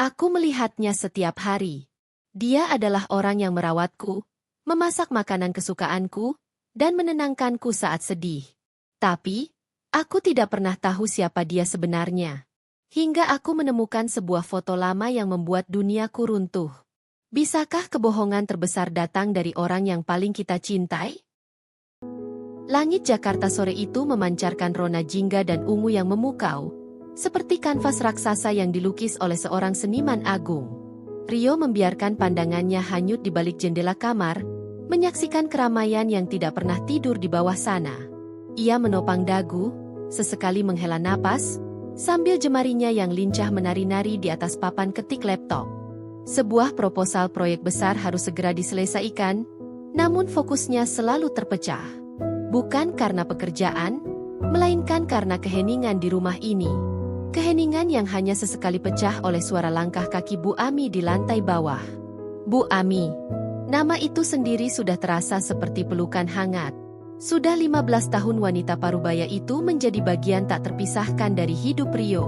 Aku melihatnya setiap hari. Dia adalah orang yang merawatku, memasak makanan kesukaanku, dan menenangkanku saat sedih. Tapi, aku tidak pernah tahu siapa dia sebenarnya. Hingga aku menemukan sebuah foto lama yang membuat duniaku runtuh. Bisakah kebohongan terbesar datang dari orang yang paling kita cintai? Langit Jakarta sore itu memancarkan rona jingga dan ungu yang memukau, seperti kanvas raksasa yang dilukis oleh seorang seniman agung. Rio membiarkan pandangannya hanyut di balik jendela kamar, menyaksikan keramaian yang tidak pernah tidur di bawah sana. Ia menopang dagu, sesekali menghela napas, sambil jemarinya yang lincah menari-nari di atas papan ketik laptop. Sebuah proposal proyek besar harus segera diselesaikan, namun fokusnya selalu terpecah. Bukan karena pekerjaan, melainkan karena keheningan di rumah ini. Keheningan yang hanya sesekali pecah oleh suara langkah kaki Bu Ami di lantai bawah. Bu Ami. Nama itu sendiri sudah terasa seperti pelukan hangat. Sudah 15 tahun wanita parubaya itu menjadi bagian tak terpisahkan dari hidup Rio.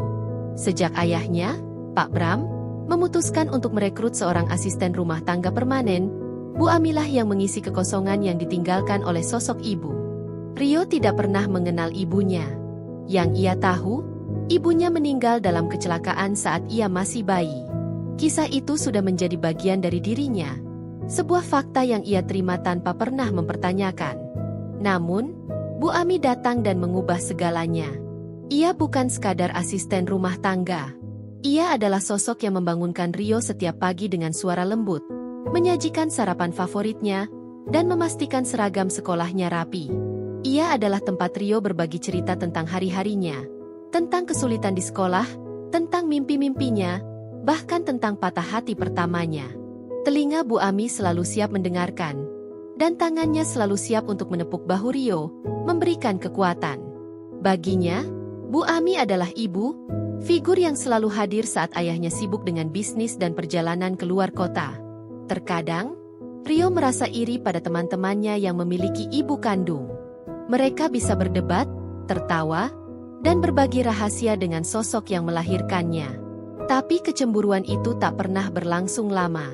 Sejak ayahnya, Pak Bram, memutuskan untuk merekrut seorang asisten rumah tangga permanen, Bu Amilah yang mengisi kekosongan yang ditinggalkan oleh sosok ibu. Rio tidak pernah mengenal ibunya. Yang ia tahu, ibunya meninggal dalam kecelakaan saat ia masih bayi. Kisah itu sudah menjadi bagian dari dirinya. Sebuah fakta yang ia terima tanpa pernah mempertanyakan. Namun, Bu Ami datang dan mengubah segalanya. Ia bukan sekadar asisten rumah tangga. Ia adalah sosok yang membangunkan Rio setiap pagi dengan suara lembut, menyajikan sarapan favoritnya, dan memastikan seragam sekolahnya rapi. Ia adalah tempat Rio berbagi cerita tentang hari-harinya, tentang kesulitan di sekolah, tentang mimpi-mimpinya, bahkan tentang patah hati pertamanya. Telinga Bu Ami selalu siap mendengarkan, dan tangannya selalu siap untuk menepuk bahu Rio, memberikan kekuatan. Baginya, Bu Ami adalah ibu, figur yang selalu hadir saat ayahnya sibuk dengan bisnis dan perjalanan keluar kota. Terkadang, Rio merasa iri pada teman-temannya yang memiliki ibu kandung. Mereka bisa berdebat, tertawa, dan berbagi rahasia dengan sosok yang melahirkannya. Tapi kecemburuan itu tak pernah berlangsung lama.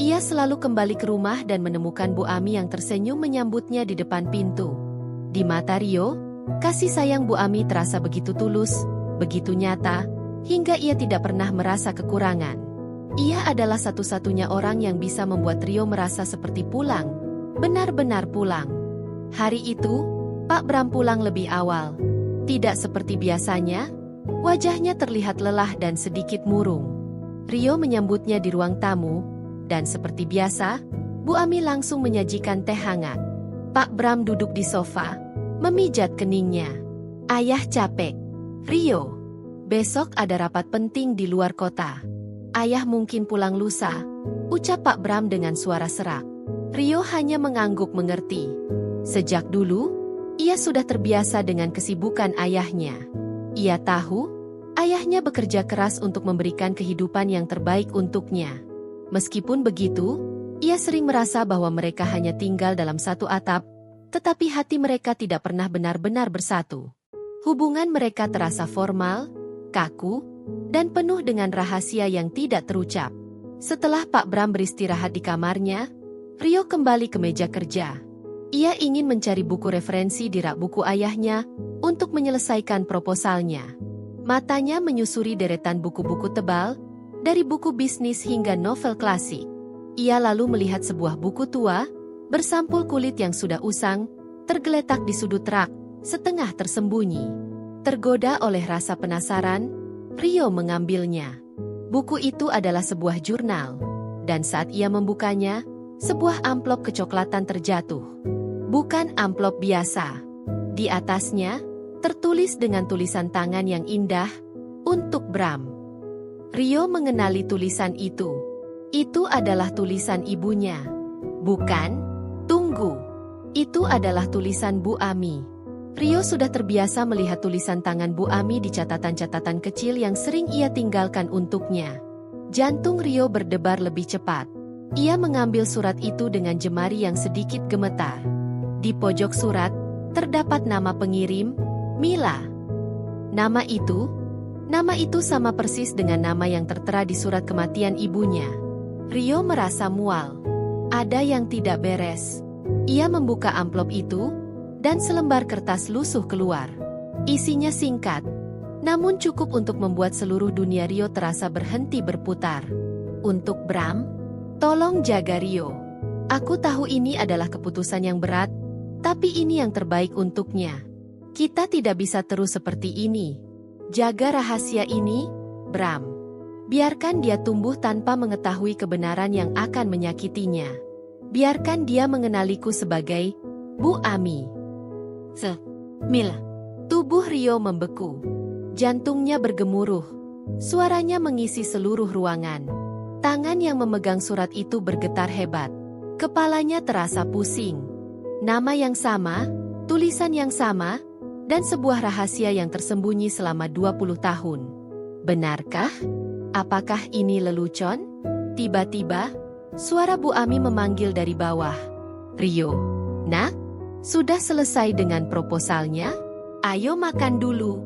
Ia selalu kembali ke rumah dan menemukan Bu Ami yang tersenyum menyambutnya di depan pintu. Di mata Rio, kasih sayang Bu Ami terasa begitu tulus, begitu nyata, hingga ia tidak pernah merasa kekurangan. Ia adalah satu-satunya orang yang bisa membuat Rio merasa seperti pulang, benar-benar pulang. Hari itu, Pak Bram pulang lebih awal. Tidak seperti biasanya, wajahnya terlihat lelah dan sedikit murung. Rio menyambutnya di ruang tamu, dan seperti biasa, Bu Ami langsung menyajikan teh hangat. Pak Bram duduk di sofa, memijat keningnya. Ayah capek. Rio, besok ada rapat penting di luar kota. Ayah mungkin pulang lusa, ucap Pak Bram dengan suara serak. Rio hanya mengangguk mengerti. Sejak dulu, ia sudah terbiasa dengan kesibukan ayahnya. Ia tahu, ayahnya bekerja keras untuk memberikan kehidupan yang terbaik untuknya. Meskipun begitu, ia sering merasa bahwa mereka hanya tinggal dalam satu atap, tetapi hati mereka tidak pernah benar-benar bersatu. Hubungan mereka terasa formal, kaku, dan penuh dengan rahasia yang tidak terucap. Setelah Pak Bram beristirahat di kamarnya, Rio kembali ke meja kerja. Ia ingin mencari buku referensi di rak buku ayahnya untuk menyelesaikan proposalnya. Matanya menyusuri deretan buku-buku tebal, dari buku bisnis hingga novel klasik. Ia lalu melihat sebuah buku tua, bersampul kulit yang sudah usang, tergeletak di sudut rak, setengah tersembunyi. Tergoda oleh rasa penasaran, Rio mengambilnya. Buku itu adalah sebuah jurnal, dan saat ia membukanya, sebuah amplop kecoklatan terjatuh. Bukan amplop biasa. Di atasnya, tertulis dengan tulisan tangan yang indah, "Untuk Bram." Rio mengenali tulisan itu. Itu adalah tulisan ibunya. Bukan? Tunggu. Itu adalah tulisan Bu Ami. Rio sudah terbiasa melihat tulisan tangan Bu Ami di catatan-catatan kecil yang sering ia tinggalkan untuknya. Jantung Rio berdebar lebih cepat. Ia mengambil surat itu dengan jemari yang sedikit gemetar. Di pojok surat, terdapat nama pengirim, Mila. Nama itu, Nama itu sama persis dengan nama yang tertera di surat kematian ibunya. Rio merasa mual. Ada yang tidak beres. Ia membuka amplop itu, dan selembar kertas lusuh keluar. Isinya singkat, namun cukup untuk membuat seluruh dunia Rio terasa berhenti berputar. Untuk Bram, tolong jaga Rio. Aku tahu ini adalah keputusan yang berat, tapi ini yang terbaik untuknya. Kita tidak bisa terus seperti ini. Jaga rahasia ini, Bram. Biarkan dia tumbuh tanpa mengetahui kebenaran yang akan menyakitinya. Biarkan dia mengenaliku sebagai Bu Ami. Mila. Tubuh Rio membeku. Jantungnya bergemuruh. Suaranya mengisi seluruh ruangan. Tangan yang memegang surat itu bergetar hebat. Kepalanya terasa pusing. Nama yang sama, tulisan yang sama, dan sebuah rahasia yang tersembunyi selama 20 tahun. Benarkah? Apakah ini lelucon? Tiba-tiba, suara Bu Ami memanggil dari bawah. Rio, nak, sudah selesai dengan proposalnya? Ayo makan dulu.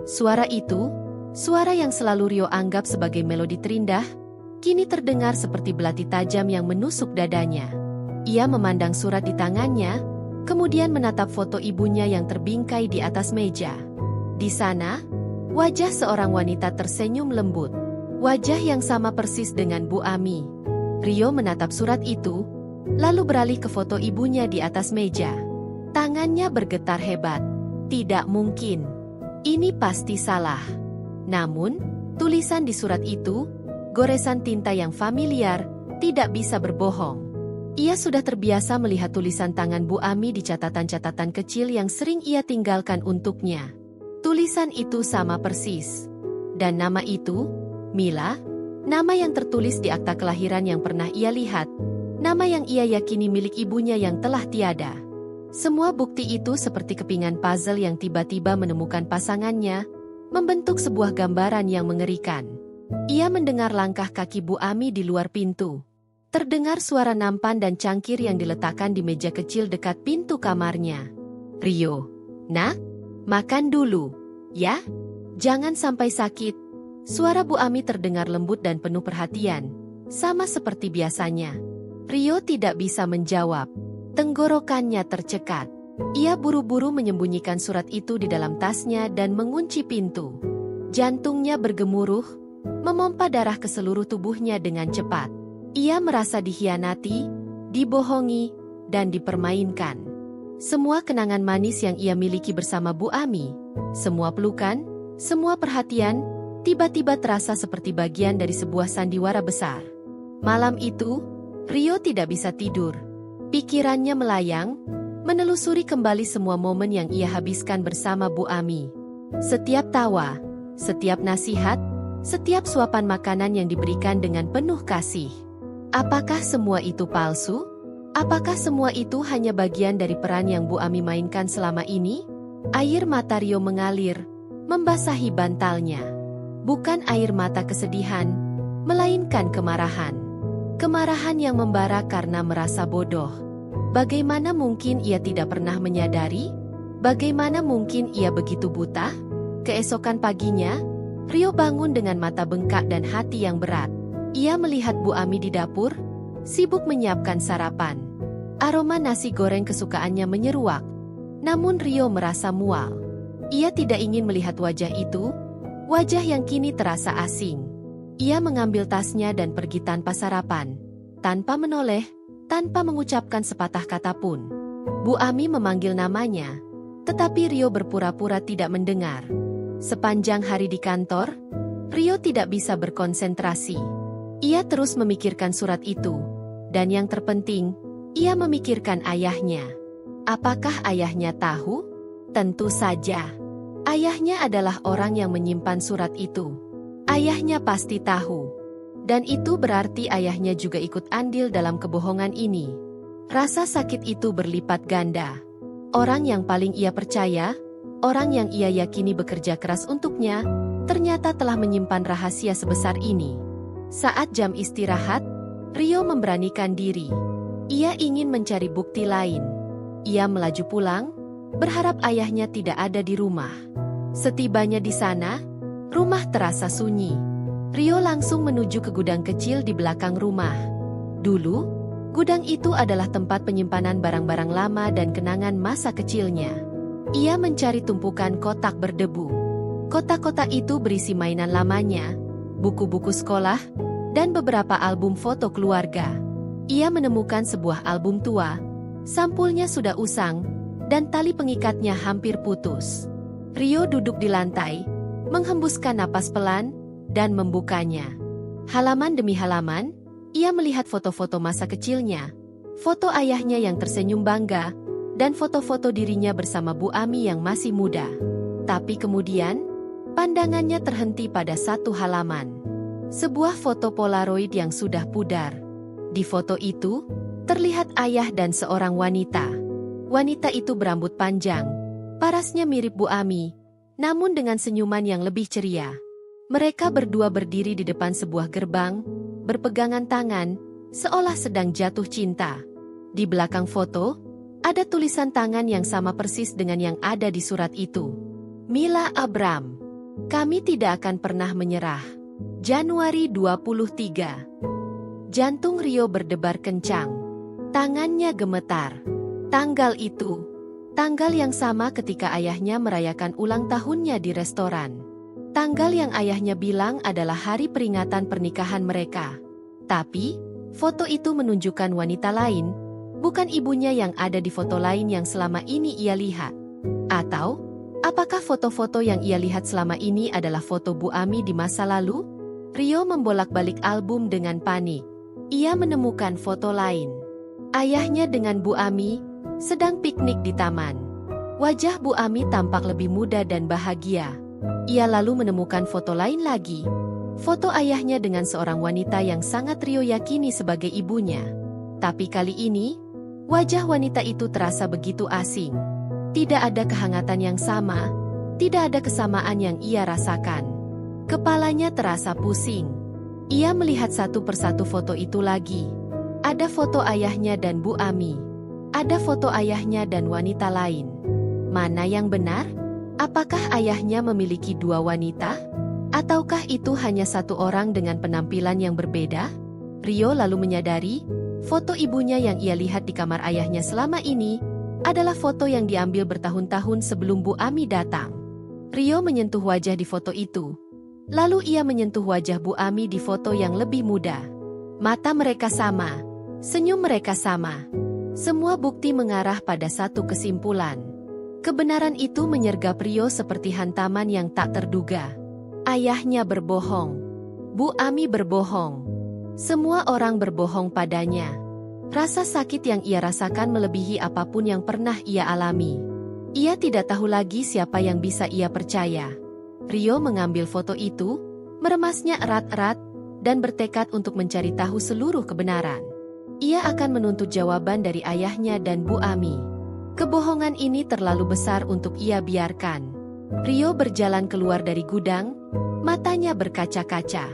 Suara itu, suara yang selalu Rio anggap sebagai melodi terindah, kini terdengar seperti belati tajam yang menusuk dadanya. Ia memandang surat di tangannya, kemudian menatap foto ibunya yang terbingkai di atas meja. Di sana, wajah seorang wanita tersenyum lembut. Wajah yang sama persis dengan Bu Ami. Rio menatap surat itu, lalu beralih ke foto ibunya di atas meja. Tangannya bergetar hebat. Tidak mungkin. Ini pasti salah. Namun, tulisan di surat itu, goresan tinta yang familiar, tidak bisa berbohong. Ia sudah terbiasa melihat tulisan tangan Bu Ami di catatan-catatan kecil yang sering ia tinggalkan untuknya. Tulisan itu sama persis. Dan nama itu, Mila, nama yang tertulis di akta kelahiran yang pernah ia lihat, nama yang ia yakini milik ibunya yang telah tiada. Semua bukti itu seperti kepingan puzzle yang tiba-tiba menemukan pasangannya, membentuk sebuah gambaran yang mengerikan. Ia mendengar langkah kaki Bu Ami di luar pintu. Terdengar suara nampan dan cangkir yang diletakkan di meja kecil dekat pintu kamarnya. Rio, nak, makan dulu, ya? Jangan sampai sakit. Suara Bu Ami terdengar lembut dan penuh perhatian, sama seperti biasanya. Rio tidak bisa menjawab. Tenggorokannya tercekat. Ia buru-buru menyembunyikan surat itu di dalam tasnya dan mengunci pintu. Jantungnya bergemuruh, memompa darah ke seluruh tubuhnya dengan cepat. Ia merasa dikhianati, dibohongi, dan dipermainkan. Semua kenangan manis yang ia miliki bersama Bu Ami, semua pelukan, semua perhatian, tiba-tiba terasa seperti bagian dari sebuah sandiwara besar. Malam itu, Rio tidak bisa tidur. Pikirannya melayang, menelusuri kembali semua momen yang ia habiskan bersama Bu Ami. Setiap tawa, setiap nasihat, setiap suapan makanan yang diberikan dengan penuh kasih. Apakah semua itu palsu? Apakah semua itu hanya bagian dari peran yang Bu Ami mainkan selama ini? Air mata Rio mengalir, membasahi bantalnya. Bukan air mata kesedihan, melainkan kemarahan. Kemarahan yang membara karena merasa bodoh. Bagaimana mungkin ia tidak pernah menyadari? Bagaimana mungkin ia begitu buta? Keesokan paginya, Rio bangun dengan mata bengkak dan hati yang berat. Ia melihat Bu Ami di dapur, sibuk menyiapkan sarapan. Aroma nasi goreng kesukaannya menyeruak. Namun Rio merasa mual. Ia tidak ingin melihat wajah itu, wajah yang kini terasa asing. Ia mengambil tasnya dan pergi tanpa sarapan, tanpa menoleh, tanpa mengucapkan sepatah kata pun. Bu Ami memanggil namanya, tetapi Rio berpura-pura tidak mendengar. Sepanjang hari di kantor, Rio tidak bisa berkonsentrasi. Ia terus memikirkan surat itu, dan yang terpenting, ia memikirkan ayahnya. Apakah ayahnya tahu? Tentu saja. Ayahnya adalah orang yang menyimpan surat itu. Ayahnya pasti tahu. Dan itu berarti ayahnya juga ikut andil dalam kebohongan ini. Rasa sakit itu berlipat ganda. Orang yang paling ia percaya, orang yang ia yakini bekerja keras untuknya, ternyata telah menyimpan rahasia sebesar ini. Saat jam istirahat, Rio memberanikan diri. Ia ingin mencari bukti lain. Ia melaju pulang, berharap ayahnya tidak ada di rumah. Setibanya di sana, Rumah terasa sunyi. Rio langsung menuju ke gudang kecil di belakang rumah. Dulu, gudang itu adalah tempat penyimpanan barang-barang lama dan kenangan masa kecilnya. Ia mencari tumpukan kotak berdebu. Kotak-kotak itu berisi mainan lamanya, buku-buku sekolah, dan beberapa album foto keluarga. Ia menemukan sebuah album tua. Sampulnya sudah usang, dan tali pengikatnya hampir putus. Rio duduk di lantai, menghembuskan napas pelan, dan membukanya. Halaman demi halaman, ia melihat foto-foto masa kecilnya, foto ayahnya yang tersenyum bangga, dan foto-foto dirinya bersama Bu Ami yang masih muda. Tapi kemudian, pandangannya terhenti pada satu halaman. Sebuah foto Polaroid yang sudah pudar. Di foto itu, terlihat ayah dan seorang wanita. Wanita itu berambut panjang, parasnya mirip Bu Ami, namun dengan senyuman yang lebih ceria. Mereka berdua berdiri di depan sebuah gerbang, berpegangan tangan, seolah sedang jatuh cinta. Di belakang foto, ada tulisan tangan yang sama persis dengan yang ada di surat itu. Mila Abram. Kami tidak akan pernah menyerah. Januari 23. Jantung Rio berdebar kencang. Tangannya gemetar. Tanggal itu, tanggal yang sama ketika ayahnya merayakan ulang tahunnya di restoran. Tanggal yang ayahnya bilang adalah hari peringatan pernikahan mereka. Tapi, foto itu menunjukkan wanita lain, bukan ibunya yang ada di foto lain yang selama ini ia lihat. Atau, apakah foto-foto yang ia lihat selama ini adalah foto Bu Ami di masa lalu? Rio membolak-balik album dengan panik. Ia menemukan foto lain. Ayahnya dengan Bu Ami sedang piknik di taman. Wajah Bu Ami tampak lebih muda dan bahagia. Ia lalu menemukan foto lain lagi. Foto ayahnya dengan seorang wanita yang sangat Rio yakini sebagai ibunya. Tapi kali ini, wajah wanita itu terasa begitu asing. Tidak ada kehangatan yang sama, tidak ada kesamaan yang ia rasakan. Kepalanya terasa pusing. Ia melihat satu persatu foto itu lagi. Ada foto ayahnya dan Bu Ami. Ada foto ayahnya dan wanita lain. Mana yang benar? Apakah ayahnya memiliki dua wanita? Ataukah itu hanya satu orang dengan penampilan yang berbeda? Rio lalu menyadari, foto ibunya yang ia lihat di kamar ayahnya selama ini adalah foto yang diambil bertahun-tahun sebelum Bu Ami datang. Rio menyentuh wajah di foto itu. Lalu ia menyentuh wajah Bu Ami di foto yang lebih muda. Mata mereka sama. Senyum mereka sama. Semua bukti mengarah pada satu kesimpulan. Kebenaran itu menyergap Rio seperti hantaman yang tak terduga. Ayahnya berbohong. Bu Ami berbohong. Semua orang berbohong padanya. Rasa sakit yang ia rasakan melebihi apapun yang pernah ia alami. Ia tidak tahu lagi siapa yang bisa ia percaya. Rio mengambil foto itu, meremasnya erat-erat, dan bertekad untuk mencari tahu seluruh kebenaran. Ia akan menuntut jawaban dari ayahnya dan Bu Ami. Kebohongan ini terlalu besar untuk ia biarkan. Rio berjalan keluar dari gudang, matanya berkaca-kaca.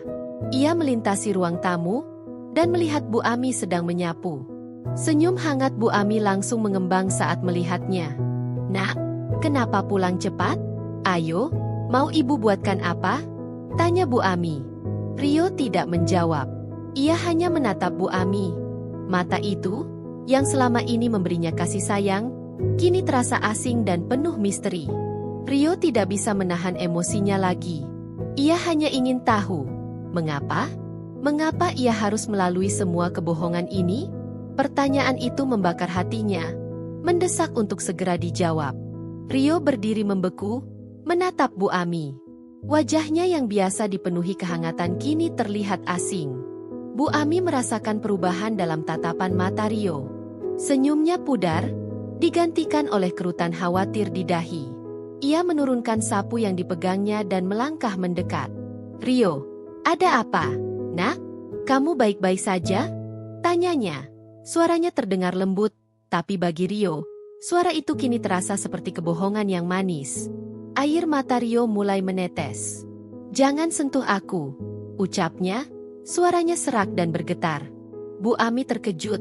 Ia melintasi ruang tamu, dan melihat Bu Ami sedang menyapu. Senyum hangat Bu Ami langsung mengembang saat melihatnya. "Nak, kenapa pulang cepat? Ayo, mau ibu buatkan apa?" tanya Bu Ami. Rio tidak menjawab. Ia hanya menatap Bu Ami. Mata itu, yang selama ini memberinya kasih sayang, kini terasa asing dan penuh misteri. Rio tidak bisa menahan emosinya lagi. Ia hanya ingin tahu, mengapa? Mengapa ia harus melalui semua kebohongan ini? Pertanyaan itu membakar hatinya, mendesak untuk segera dijawab. Rio berdiri membeku, menatap Bu Ami. Wajahnya yang biasa dipenuhi kehangatan kini terlihat asing. Bu Ami merasakan perubahan dalam tatapan mata Rio. Senyumnya pudar, digantikan oleh kerutan khawatir di dahi. Ia menurunkan sapu yang dipegangnya dan melangkah mendekat. "Rio, ada apa? Nak, kamu baik-baik saja?" tanyanya. Suaranya terdengar lembut, tapi bagi Rio, suara itu kini terasa seperti kebohongan yang manis. Air mata Rio mulai menetes. "Jangan sentuh aku," ucapnya. Suaranya serak dan bergetar. Bu Ami terkejut.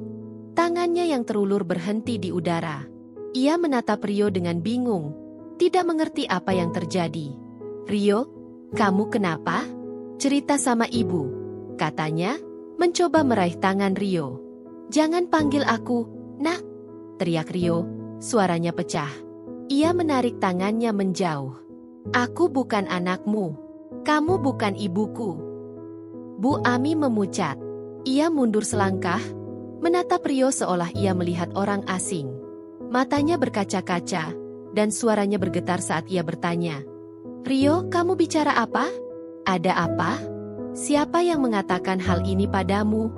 Tangannya yang terulur berhenti di udara. Ia menatap Rio dengan bingung, tidak mengerti apa yang terjadi. "Rio, Kamu kenapa? Cerita sama ibu, katanya, mencoba meraih tangan Rio. Jangan panggil aku, Nak, teriak Rio, suaranya pecah. Ia menarik tangannya menjauh. Aku bukan anakmu. Kamu bukan ibuku. Bu Ami memucat. Ia mundur selangkah, menatap Rio seolah ia melihat orang asing. Matanya berkaca-kaca, dan suaranya bergetar saat ia bertanya. Rio, kamu bicara apa? Ada apa? Siapa yang mengatakan hal ini padamu?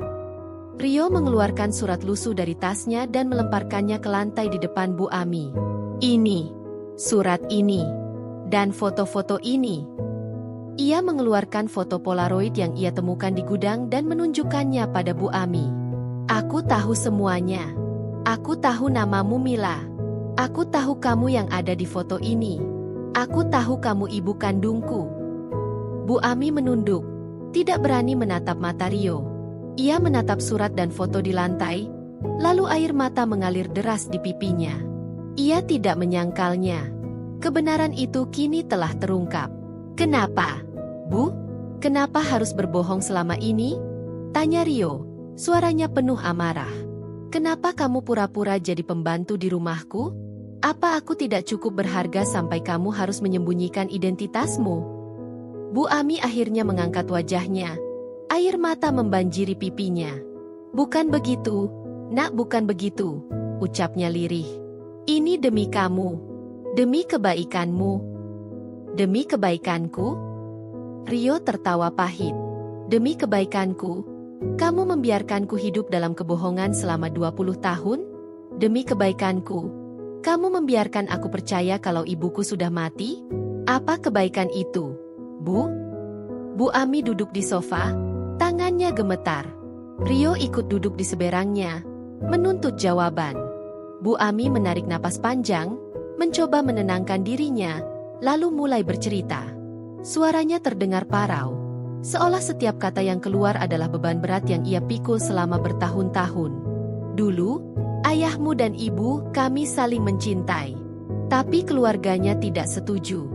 Rio mengeluarkan surat lusuh dari tasnya dan melemparkannya ke lantai di depan Bu Ami. Ini, surat ini, dan foto-foto ini. Ia mengeluarkan foto Polaroid yang ia temukan di gudang dan menunjukkannya pada Bu Ami. Aku tahu semuanya. Aku tahu namamu Mila. Aku tahu kamu yang ada di foto ini. Aku tahu kamu ibu kandungku. Bu Ami menunduk, tidak berani menatap mata Rio. Ia menatap surat dan foto di lantai, lalu air mata mengalir deras di pipinya. Ia tidak menyangkalnya. Kebenaran itu kini telah terungkap. Kenapa, Bu? Kenapa harus berbohong selama ini? Tanya Rio, suaranya penuh amarah. Kenapa kamu pura-pura jadi pembantu di rumahku? Apa aku tidak cukup berharga sampai kamu harus menyembunyikan identitasmu? Bu Ami akhirnya mengangkat wajahnya. Air mata membanjiri pipinya. Bukan begitu, Nak, bukan begitu, ucapnya lirih. Ini demi kamu. Demi kebaikanmu. Demi kebaikanku? Rio tertawa pahit. Demi kebaikanku, kamu membiarkanku hidup dalam kebohongan selama 20 tahun? Demi kebaikanku, kamu membiarkan aku percaya kalau ibuku sudah mati? Apa kebaikan itu, Bu? Bu Ami duduk di sofa, tangannya gemetar. Rio ikut duduk di seberangnya, menuntut jawaban. Bu Ami menarik napas panjang, mencoba menenangkan dirinya, lalu mulai bercerita. Suaranya terdengar parau, seolah setiap kata yang keluar adalah beban berat yang ia pikul selama bertahun-tahun. Dulu, ayahmu dan ibu kami saling mencintai. Tapi keluarganya tidak setuju.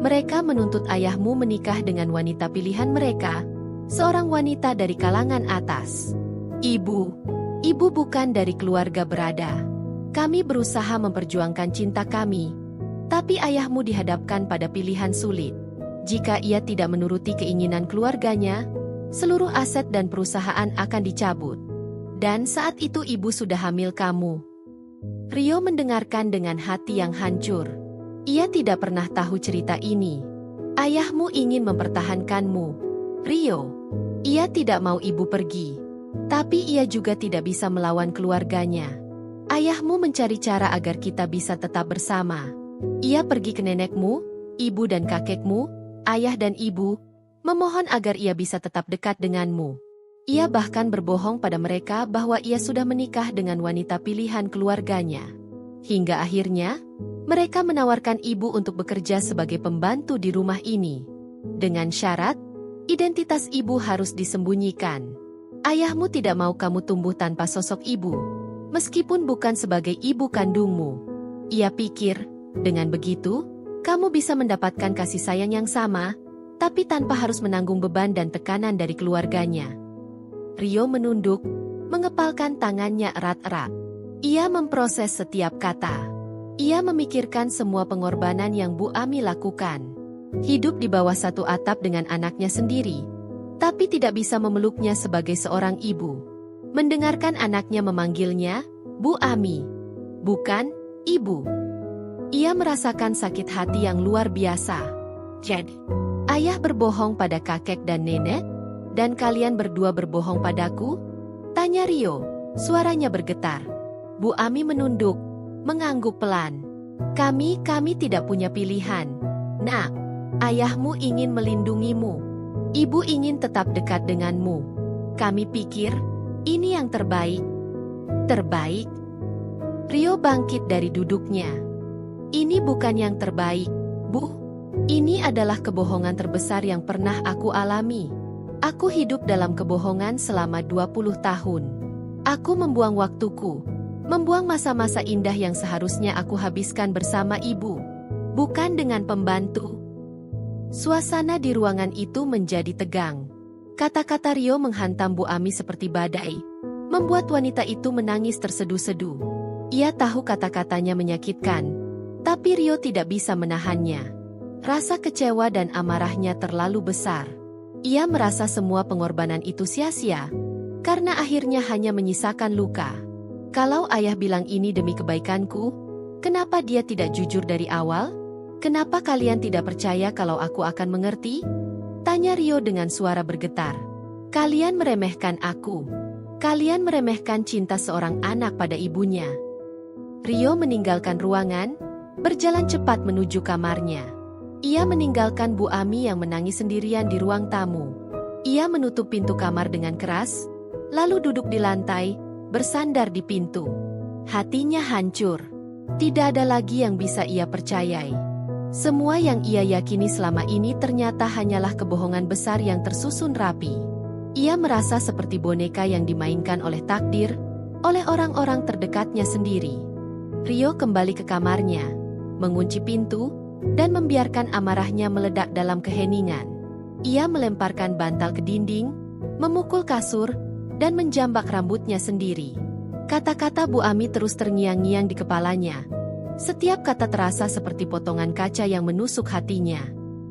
Mereka menuntut ayahmu menikah dengan wanita pilihan mereka, seorang wanita dari kalangan atas. Ibu bukan dari keluarga berada. Kami berusaha memperjuangkan cinta kami, tapi ayahmu dihadapkan pada pilihan sulit. Jika ia tidak menuruti keinginan keluarganya, seluruh aset dan perusahaan akan dicabut. Dan saat itu ibu sudah hamil kamu. Rio mendengarkan dengan hati yang hancur. Ia tidak pernah tahu cerita ini. Ayahmu ingin mempertahankanmu, Rio. Ia tidak mau ibu pergi. Tapi ia juga tidak bisa melawan keluarganya. Ayahmu mencari cara agar kita bisa tetap bersama. Ia pergi ke nenekmu, ibu dan kakekmu, ayah dan ibu, memohon agar ia bisa tetap dekat denganmu. Ia bahkan berbohong pada mereka bahwa ia sudah menikah dengan wanita pilihan keluarganya. Hingga akhirnya, mereka menawarkan ibu untuk bekerja sebagai pembantu di rumah ini. Dengan syarat, identitas ibu harus disembunyikan. Ayahmu tidak mau kamu tumbuh tanpa sosok ibu, meskipun bukan sebagai ibu kandungmu. Ia pikir, dengan begitu, kamu bisa mendapatkan kasih sayang yang sama, tapi tanpa harus menanggung beban dan tekanan dari keluarganya. Rio menunduk, mengepalkan tangannya erat-erat. Ia memproses setiap kata. Ia memikirkan semua pengorbanan yang Bu Ami lakukan. Hidup di bawah satu atap dengan anaknya sendiri, tapi tidak bisa memeluknya sebagai seorang ibu. Mendengarkan anaknya memanggilnya, Bu Ami, bukan ibu. Ia merasakan sakit hati yang luar biasa. Jadi, ayah berbohong pada kakek dan nenek, dan kalian berdua berbohong padaku? Tanya Rio, suaranya bergetar. Bu Ami menunduk, mengangguk pelan. Kami tidak punya pilihan. Nak, ayahmu ingin melindungimu. Ibu ingin tetap dekat denganmu. Kami pikir, ini yang terbaik. Terbaik? Rio bangkit dari duduknya. Ini bukan yang terbaik, Bu. Ini adalah kebohongan terbesar yang pernah aku alami. Aku hidup dalam kebohongan selama 20 tahun. Aku membuang waktuku, membuang masa-masa indah yang seharusnya aku habiskan bersama ibu, bukan dengan pembantu. Suasana di ruangan itu menjadi tegang. Kata-kata Rio menghantam Bu Ami seperti badai, membuat wanita itu menangis terseduh-seduh. Ia tahu kata-katanya menyakitkan, tapi Rio tidak bisa menahannya. Rasa kecewa dan amarahnya terlalu besar. Ia merasa semua pengorbanan itu sia-sia, karena akhirnya hanya menyisakan luka. Kalau ayah bilang ini demi kebaikanku, kenapa dia tidak jujur dari awal? Kenapa kalian tidak percaya kalau aku akan mengerti? Tanya Rio dengan suara bergetar. Kalian meremehkan aku. Kalian meremehkan cinta seorang anak pada ibunya. Rio meninggalkan ruangan, berjalan cepat menuju kamarnya. Ia meninggalkan Bu Ami yang menangis sendirian di ruang tamu. Ia menutup pintu kamar dengan keras, lalu duduk di lantai, bersandar di pintu. Hatinya hancur. Tidak ada lagi yang bisa ia percayai. Semua yang ia yakini selama ini ternyata hanyalah kebohongan besar yang tersusun rapi. Ia merasa seperti boneka yang dimainkan oleh takdir, oleh orang-orang terdekatnya sendiri. Rio kembali ke kamarnya, mengunci pintu, dan membiarkan amarahnya meledak dalam keheningan. Ia melemparkan bantal ke dinding, memukul kasur, dan menjambak rambutnya sendiri. Kata-kata Bu Ami terus terngiang-ngiang di kepalanya. Setiap kata terasa seperti potongan kaca yang menusuk hatinya.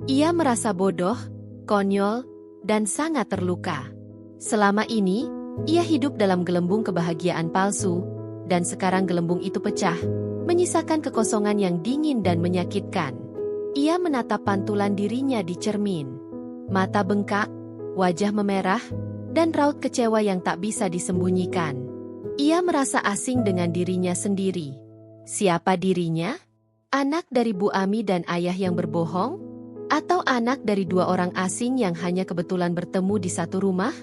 Ia merasa bodoh, konyol, dan sangat terluka. Selama ini, ia hidup dalam gelembung kebahagiaan palsu, dan sekarang gelembung itu pecah, menyisakan kekosongan yang dingin dan menyakitkan. Ia menatap pantulan dirinya di cermin. Mata bengkak, wajah memerah, dan raut kecewa yang tak bisa disembunyikan. Ia merasa asing dengan dirinya sendiri. Siapa dirinya? Anak dari Bu Ami dan ayah yang berbohong? Atau anak dari dua orang asing yang hanya kebetulan bertemu di satu rumah?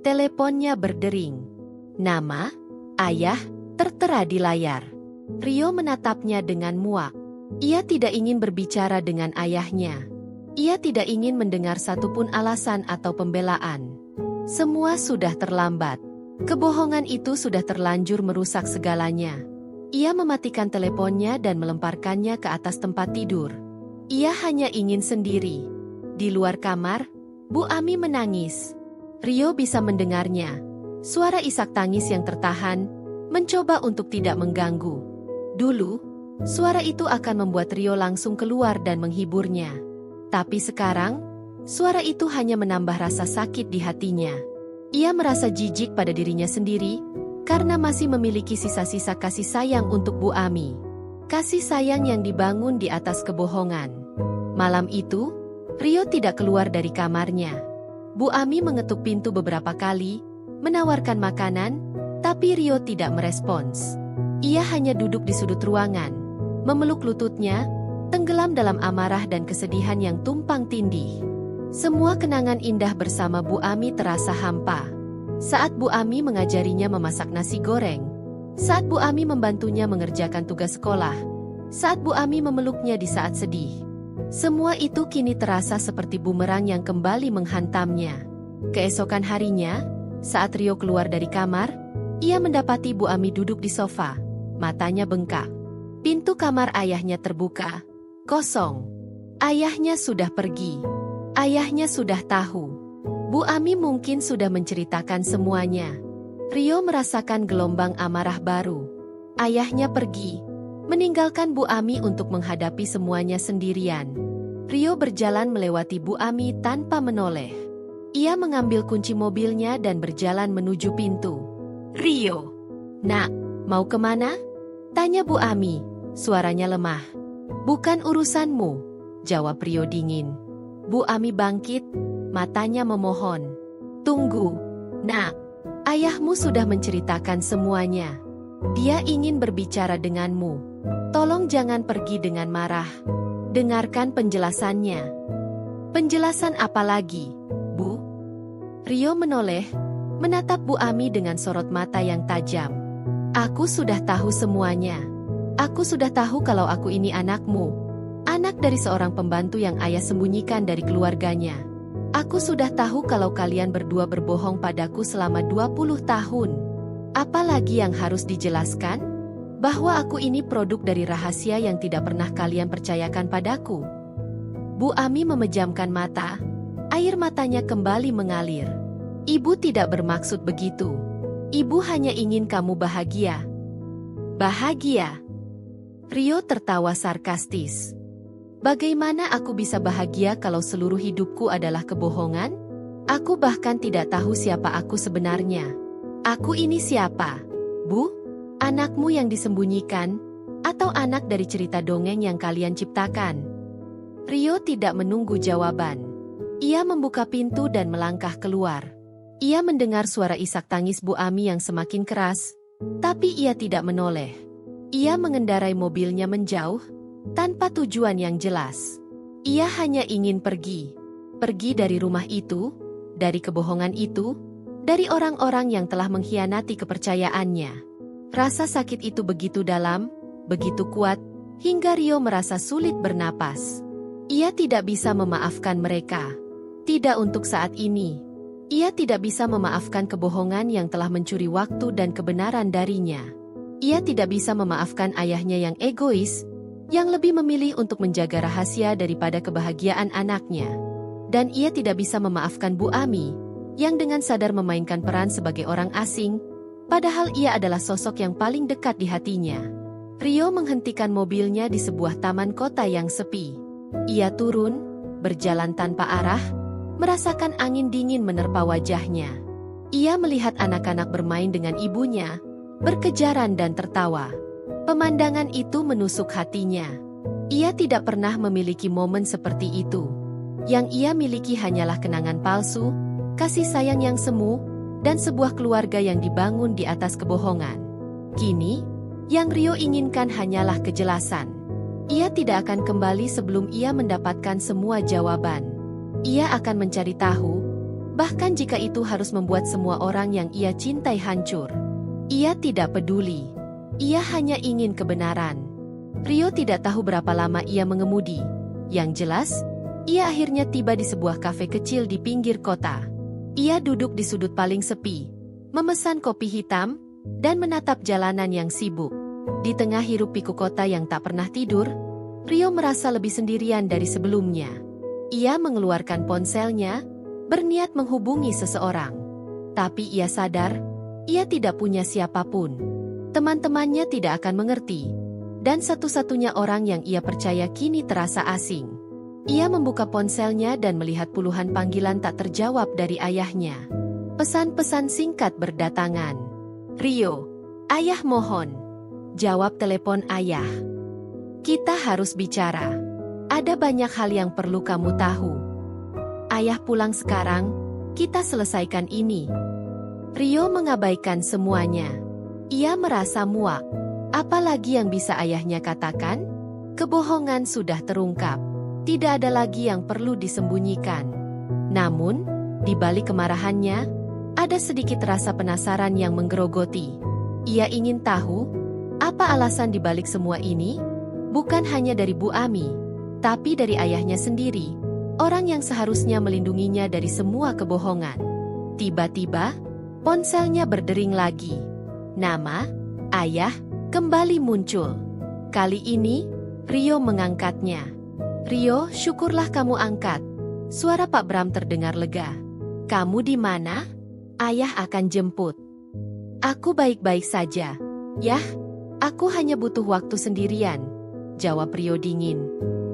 Teleponnya berdering. Nama, ayah, tertera di layar. Rio menatapnya dengan muak. Ia tidak ingin berbicara dengan ayahnya. Ia tidak ingin mendengar satupun alasan atau pembelaan. Semua sudah terlambat. Kebohongan itu sudah terlanjur merusak segalanya. Ia mematikan teleponnya dan melemparkannya ke atas tempat tidur. Ia hanya ingin sendiri. Di luar kamar, Bu Ami menangis. Rio bisa mendengarnya. Suara isak tangis yang tertahan, mencoba untuk tidak mengganggu. Dulu, suara itu akan membuat Rio langsung keluar dan menghiburnya. Tapi sekarang, suara itu hanya menambah rasa sakit di hatinya. Ia merasa jijik pada dirinya sendiri, karena masih memiliki sisa-sisa kasih sayang untuk Bu Ami. Kasih sayang yang dibangun di atas kebohongan. Malam itu, Rio tidak keluar dari kamarnya. Bu Ami mengetuk pintu beberapa kali, menawarkan makanan, tapi Rio tidak merespons. Ia hanya duduk di sudut ruangan, memeluk lututnya, tenggelam dalam amarah dan kesedihan yang tumpang tindih. Semua kenangan indah bersama Bu Ami terasa hampa. Saat Bu Ami mengajarinya memasak nasi goreng, saat Bu Ami membantunya mengerjakan tugas sekolah, saat Bu Ami memeluknya di saat sedih. Semua itu kini terasa seperti bumerang yang kembali menghantamnya. Keesokan harinya, saat Rio keluar dari kamar, ia mendapati Bu Ami duduk di sofa, matanya bengkak. Pintu kamar ayahnya terbuka, kosong. Ayahnya sudah pergi. Ayahnya sudah tahu. Bu Ami mungkin sudah menceritakan semuanya. Rio merasakan gelombang amarah baru. Ayahnya pergi, meninggalkan Bu Ami untuk menghadapi semuanya sendirian. Rio berjalan melewati Bu Ami tanpa menoleh. Ia mengambil kunci mobilnya dan berjalan menuju pintu. Rio, "Nak, mau kemana?" tanya Bu Ami, suaranya lemah. "Bukan urusanmu," jawab Rio dingin. Bu Ami bangkit, matanya memohon. "Tunggu, Nak. Ayahmu sudah menceritakan semuanya. Dia ingin berbicara denganmu. Tolong jangan pergi dengan marah. Dengarkan penjelasannya." "Penjelasan apa lagi, Bu?" Rio menoleh, menatap Bu Ami dengan sorot mata yang tajam. "Aku sudah tahu semuanya. Aku sudah tahu kalau aku ini anakmu. Anak dari seorang pembantu yang ayah sembunyikan dari keluarganya. Aku sudah tahu kalau kalian berdua berbohong padaku selama 20 tahun. Apalagi yang harus dijelaskan? Bahwa aku ini produk dari rahasia yang tidak pernah kalian percayakan padaku." Bu Ami memejamkan mata, air matanya kembali mengalir. Ibu tidak bermaksud begitu. Ibu hanya ingin kamu bahagia. Bahagia? Rio tertawa sarkastis. Bagaimana aku bisa bahagia kalau seluruh hidupku adalah kebohongan? Aku bahkan tidak tahu siapa aku sebenarnya. Aku ini siapa? Bu? Anakmu yang disembunyikan? Atau anak dari cerita dongeng yang kalian ciptakan? Rio tidak menunggu jawaban. Ia membuka pintu dan melangkah keluar. Ia mendengar suara isak tangis Bu Ami yang semakin keras, tapi ia tidak menoleh. Ia mengendarai mobilnya menjauh, tanpa tujuan yang jelas. Ia hanya ingin pergi. Pergi dari rumah itu, dari kebohongan itu, dari orang-orang yang telah mengkhianati kepercayaannya. Rasa sakit itu begitu dalam, begitu kuat, hingga Rio merasa sulit bernapas. Ia tidak bisa memaafkan mereka. Tidak untuk saat ini. Ia tidak bisa memaafkan kebohongan yang telah mencuri waktu dan kebenaran darinya. Ia tidak bisa memaafkan ayahnya yang egois, yang lebih memilih untuk menjaga rahasia daripada kebahagiaan anaknya. Dan ia tidak bisa memaafkan Bu Ami, yang dengan sadar memainkan peran sebagai orang asing, padahal ia adalah sosok yang paling dekat di hatinya. Rio menghentikan mobilnya di sebuah taman kota yang sepi. Ia turun, berjalan tanpa arah, merasakan angin dingin menerpa wajahnya. Ia melihat anak-anak bermain dengan ibunya, berkejaran dan tertawa. Pemandangan itu menusuk hatinya. Ia tidak pernah memiliki momen seperti itu. Yang ia miliki hanyalah kenangan palsu, kasih sayang yang semu, dan sebuah keluarga yang dibangun di atas kebohongan. Kini, yang Rio inginkan hanyalah kejelasan. Ia tidak akan kembali sebelum ia mendapatkan semua jawaban. Ia akan mencari tahu, bahkan jika itu harus membuat semua orang yang ia cintai hancur. Ia tidak peduli. Ia hanya ingin kebenaran. Rio tidak tahu berapa lama ia mengemudi. Yang jelas, ia akhirnya tiba di sebuah kafe kecil di pinggir kota. Ia duduk di sudut paling sepi, memesan kopi hitam, dan menatap jalanan yang sibuk. Di tengah hiruk-pikuk kota yang tak pernah tidur, Rio merasa lebih sendirian dari sebelumnya. Ia mengeluarkan ponselnya, berniat menghubungi seseorang. Tapi ia sadar, ia tidak punya siapapun. Teman-temannya tidak akan mengerti, dan satu-satunya orang yang ia percaya kini terasa asing. Ia membuka ponselnya dan melihat puluhan panggilan tak terjawab dari ayahnya. Pesan-pesan singkat berdatangan. Rio, ayah mohon. Jawab telepon ayah. Kita harus bicara. Ada banyak hal yang perlu kamu tahu. Ayah pulang sekarang, kita selesaikan ini. Rio mengabaikan semuanya. Ia merasa muak. Apalagi yang bisa ayahnya katakan? Kebohongan sudah terungkap. Tidak ada lagi yang perlu disembunyikan. Namun, di balik kemarahannya, ada sedikit rasa penasaran yang menggerogoti. Ia ingin tahu, apa alasan di balik semua ini? Bukan hanya dari Bu Ami, tapi dari ayahnya sendiri, orang yang seharusnya melindunginya dari semua kebohongan. Tiba-tiba, ponselnya berdering lagi. Nama, ayah, kembali muncul. Kali ini, Rio mengangkatnya. Rio, syukurlah kamu angkat. Suara Pak Bram terdengar lega. Kamu di mana? Ayah akan jemput. Aku baik-baik saja. Yah, aku hanya butuh waktu sendirian. Jawab Rio dingin.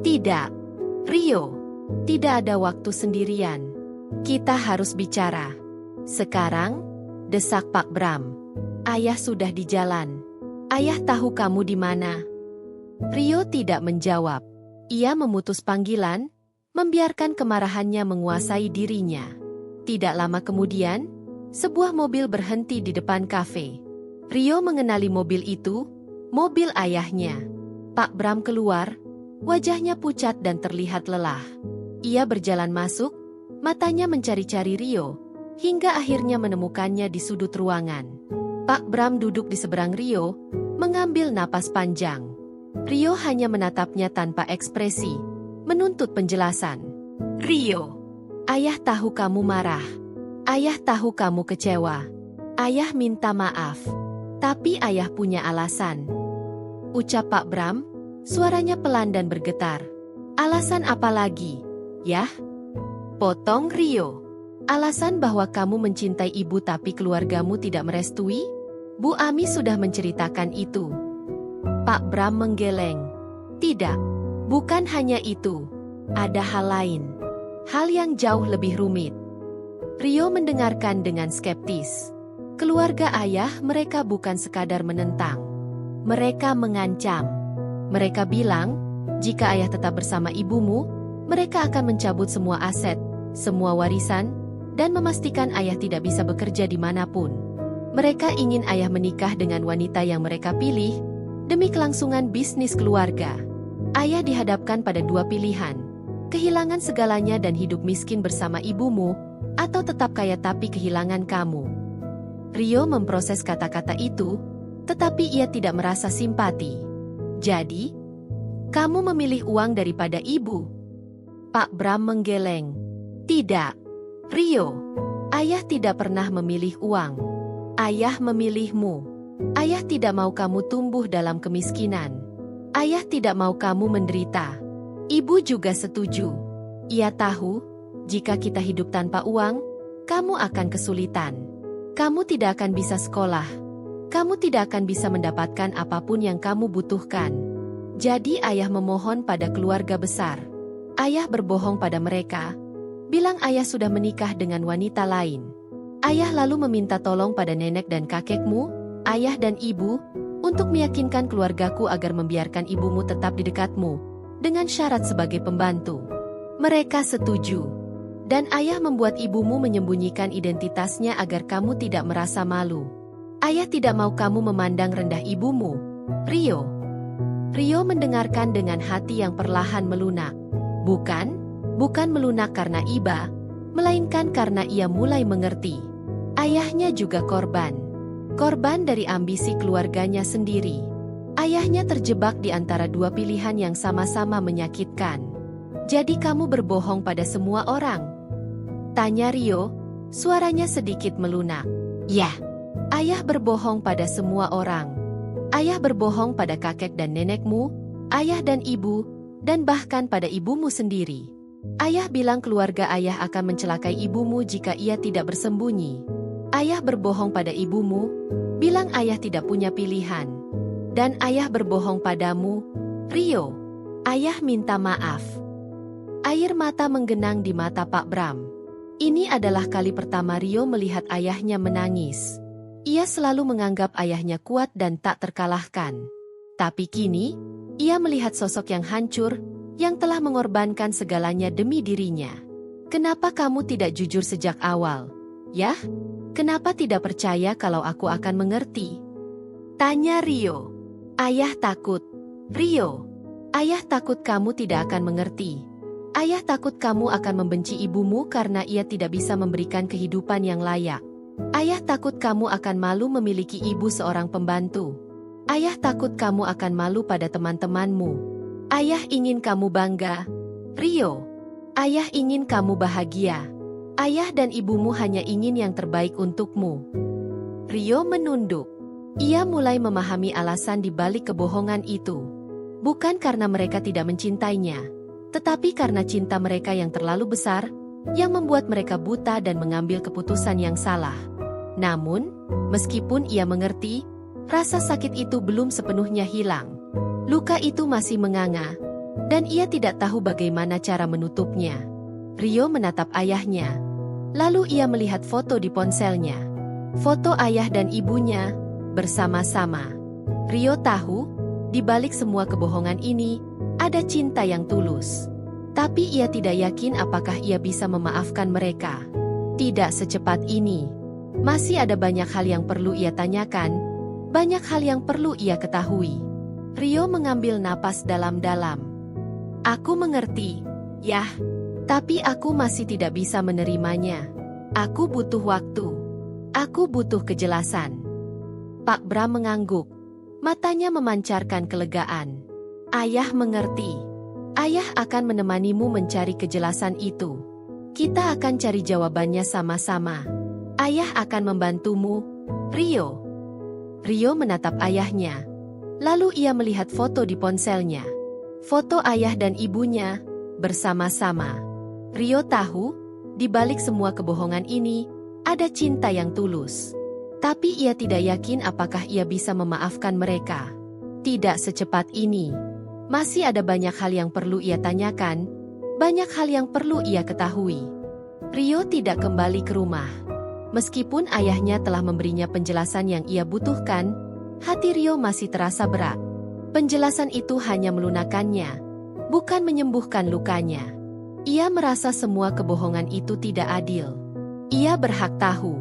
Tidak, Rio. Tidak ada waktu sendirian. Kita harus bicara. Sekarang, desak Pak Bram. Ayah sudah di jalan. Ayah tahu kamu di mana. Rio tidak menjawab. Ia memutus panggilan, membiarkan kemarahannya menguasai dirinya. Tidak lama kemudian, sebuah mobil berhenti di depan kafe. Rio mengenali mobil itu, mobil ayahnya. Pak Bram keluar, wajahnya pucat dan terlihat lelah. Ia berjalan masuk, matanya mencari-cari Rio, hingga akhirnya menemukannya di sudut ruangan. Pak Bram duduk di seberang Rio, mengambil napas panjang. Rio hanya menatapnya tanpa ekspresi, menuntut penjelasan. Rio, ayah tahu kamu marah. Ayah tahu kamu kecewa. Ayah minta maaf. Tapi ayah punya alasan. Ucap Pak Bram, suaranya pelan dan bergetar. Alasan apa lagi? Yah? Potong Rio. Alasan bahwa kamu mencintai ibu tapi keluargamu tidak merestui? Bu Ami sudah menceritakan itu. Pak Bram menggeleng. Tidak, bukan hanya itu. Ada hal lain. Hal yang jauh lebih rumit. Rio mendengarkan dengan skeptis. Keluarga ayah mereka bukan sekadar menentang. Mereka mengancam. Mereka bilang, jika ayah tetap bersama ibumu, mereka akan mencabut semua aset, semua warisan, dan memastikan ayah tidak bisa bekerja dimanapun. Mereka ingin ayah menikah dengan wanita yang mereka pilih, demi kelangsungan bisnis keluarga. Ayah dihadapkan pada dua pilihan, kehilangan segalanya dan hidup miskin bersama ibumu, atau tetap kaya tapi kehilangan kamu. Rio memproses kata-kata itu, tetapi ia tidak merasa simpati. Jadi, kamu memilih uang daripada ibu? Pak Bram menggeleng. Tidak. Rio, ayah tidak pernah memilih uang. Ayah memilihmu. Ayah tidak mau kamu tumbuh dalam kemiskinan. Ayah tidak mau kamu menderita. Ibu juga setuju. Ia tahu, jika kita hidup tanpa uang, kamu akan kesulitan. Kamu tidak akan bisa sekolah. Kamu tidak akan bisa mendapatkan apapun yang kamu butuhkan. Jadi ayah memohon pada keluarga besar. Ayah berbohong pada mereka, bilang ayah sudah menikah dengan wanita lain. Ayah lalu meminta tolong pada nenek dan kakekmu, ayah dan ibu, untuk meyakinkan keluargaku agar membiarkan ibumu tetap di dekatmu, dengan syarat sebagai pembantu. Mereka setuju. Dan ayah membuat ibumu menyembunyikan identitasnya agar kamu tidak merasa malu. Ayah tidak mau kamu memandang rendah ibumu, Rio. Rio mendengarkan dengan hati yang perlahan melunak. Bukan melunak karena iba, melainkan karena ia mulai mengerti. Ayahnya juga korban. Korban dari ambisi keluarganya sendiri. Ayahnya terjebak di antara dua pilihan yang sama-sama menyakitkan. Jadi kamu berbohong pada semua orang? Tanya Rio, suaranya sedikit melunak. Ya, ayah berbohong pada semua orang. Ayah berbohong pada kakek dan nenekmu, ayah dan ibu, dan bahkan pada ibumu sendiri. Ayah bilang keluarga ayah akan mencelakai ibumu jika ia tidak bersembunyi. Ayah berbohong pada ibumu, bilang ayah tidak punya pilihan. Dan ayah berbohong padamu, Rio. Ayah minta maaf. Air mata menggenang di mata Pak Bram. Ini adalah kali pertama Rio melihat ayahnya menangis. Ia selalu menganggap ayahnya kuat dan tak terkalahkan. Tapi kini, ia melihat sosok yang hancur, yang telah mengorbankan segalanya demi dirinya. Kenapa kamu tidak jujur sejak awal? Yah? Kenapa tidak percaya kalau aku akan mengerti? Tanya Rio. Ayah takut. Rio. Ayah takut kamu tidak akan mengerti. Ayah takut kamu akan membenci ibumu karena ia tidak bisa memberikan kehidupan yang layak. Ayah takut kamu akan malu memiliki ibu seorang pembantu. Ayah takut kamu akan malu pada teman-temanmu. Ayah ingin kamu bangga, Rio. Ayah ingin kamu bahagia. Ayah dan ibumu hanya ingin yang terbaik untukmu. Rio menunduk. Ia mulai memahami alasan di balik kebohongan itu. Bukan karena mereka tidak mencintainya, tetapi karena cinta mereka yang terlalu besar, yang membuat mereka buta dan mengambil keputusan yang salah. Namun, meskipun ia mengerti, rasa sakit itu belum sepenuhnya hilang. Luka itu masih menganga, dan ia tidak tahu bagaimana cara menutupnya. Rio menatap ayahnya. Lalu ia melihat foto di ponselnya. Foto ayah dan ibunya, bersama-sama. Rio tahu, di balik semua kebohongan ini, ada cinta yang tulus. Tapi ia tidak yakin apakah ia bisa memaafkan mereka. Tidak secepat ini. Masih ada banyak hal yang perlu ia tanyakan, banyak hal yang perlu ia ketahui. Rio mengambil napas dalam-dalam. Aku mengerti, yah, tapi aku masih tidak bisa menerimanya. Aku butuh waktu. Aku butuh kejelasan. Pak Bram mengangguk. Matanya memancarkan kelegaan. Ayah mengerti. Ayah akan menemanimu mencari kejelasan itu. Kita akan cari jawabannya sama-sama. Ayah akan membantumu, Rio. Rio menatap ayahnya. Lalu ia melihat foto di ponselnya. Foto ayah dan ibunya bersama-sama. Rio tahu, di balik semua kebohongan ini, ada cinta yang tulus. Tapi ia tidak yakin apakah ia bisa memaafkan mereka. Tidak secepat ini. Masih ada banyak hal yang perlu ia tanyakan, banyak hal yang perlu ia ketahui. Rio tidak kembali ke rumah. Meskipun ayahnya telah memberinya penjelasan yang ia butuhkan, hati Rio masih terasa berat. Penjelasan itu hanya melunakkannya, bukan menyembuhkan lukanya. Ia merasa semua kebohongan itu tidak adil. Ia berhak tahu.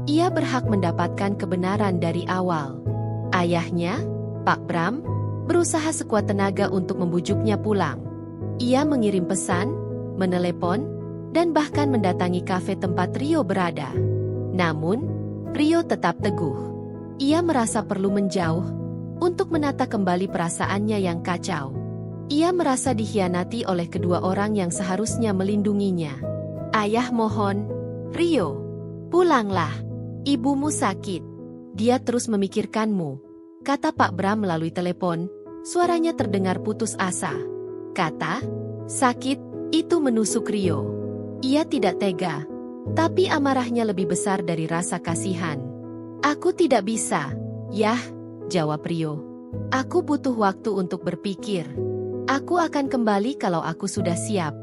Ia berhak mendapatkan kebenaran dari awal. Ayahnya, Pak Bram, berusaha sekuat tenaga untuk membujuknya pulang. Ia mengirim pesan, menelepon, dan bahkan mendatangi kafe tempat Rio berada. Namun, Rio tetap teguh. Ia merasa perlu menjauh untuk menata kembali perasaannya yang kacau. Ia merasa dikhianati oleh kedua orang yang seharusnya melindunginya. Ayah mohon, Rio, pulanglah. Ibumu sakit. Dia terus memikirkanmu, kata Pak Bram melalui telepon. Suaranya terdengar putus asa. Kata, sakit, itu menusuk Rio. Ia tidak tega, tapi amarahnya lebih besar dari rasa kasihan. Aku tidak bisa. Yah, jawab Rio. Aku butuh waktu untuk berpikir. Aku akan kembali kalau aku sudah siap.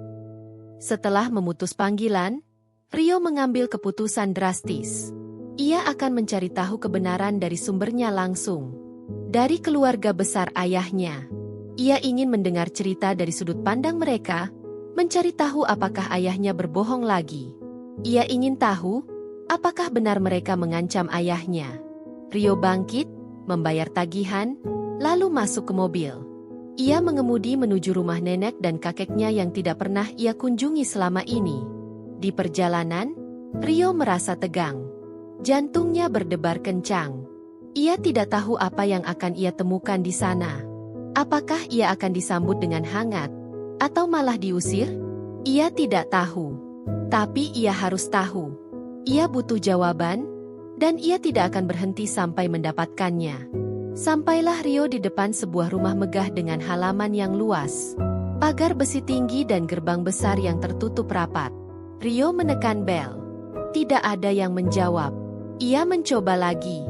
Setelah memutus panggilan, Rio mengambil keputusan drastis. Ia akan mencari tahu kebenaran dari sumbernya langsung. Dari keluarga besar ayahnya. Ia ingin mendengar cerita dari sudut pandang mereka, mencari tahu apakah ayahnya berbohong lagi. Ia ingin tahu, apakah benar mereka mengancam ayahnya. Rio bangkit, membayar tagihan, lalu masuk ke mobil. Ia mengemudi menuju rumah nenek dan kakeknya yang tidak pernah ia kunjungi selama ini. Di perjalanan, Rio merasa tegang. Jantungnya berdebar kencang. Ia tidak tahu apa yang akan ia temukan di sana. Apakah ia akan disambut dengan hangat, atau malah diusir? Ia tidak tahu. Tapi ia harus tahu. Ia butuh jawaban, dan ia tidak akan berhenti sampai mendapatkannya. Sampailah Rio di depan sebuah rumah megah dengan halaman yang luas. Pagar besi tinggi dan gerbang besar yang tertutup rapat. Rio menekan bel. Tidak ada yang menjawab. Ia mencoba lagi.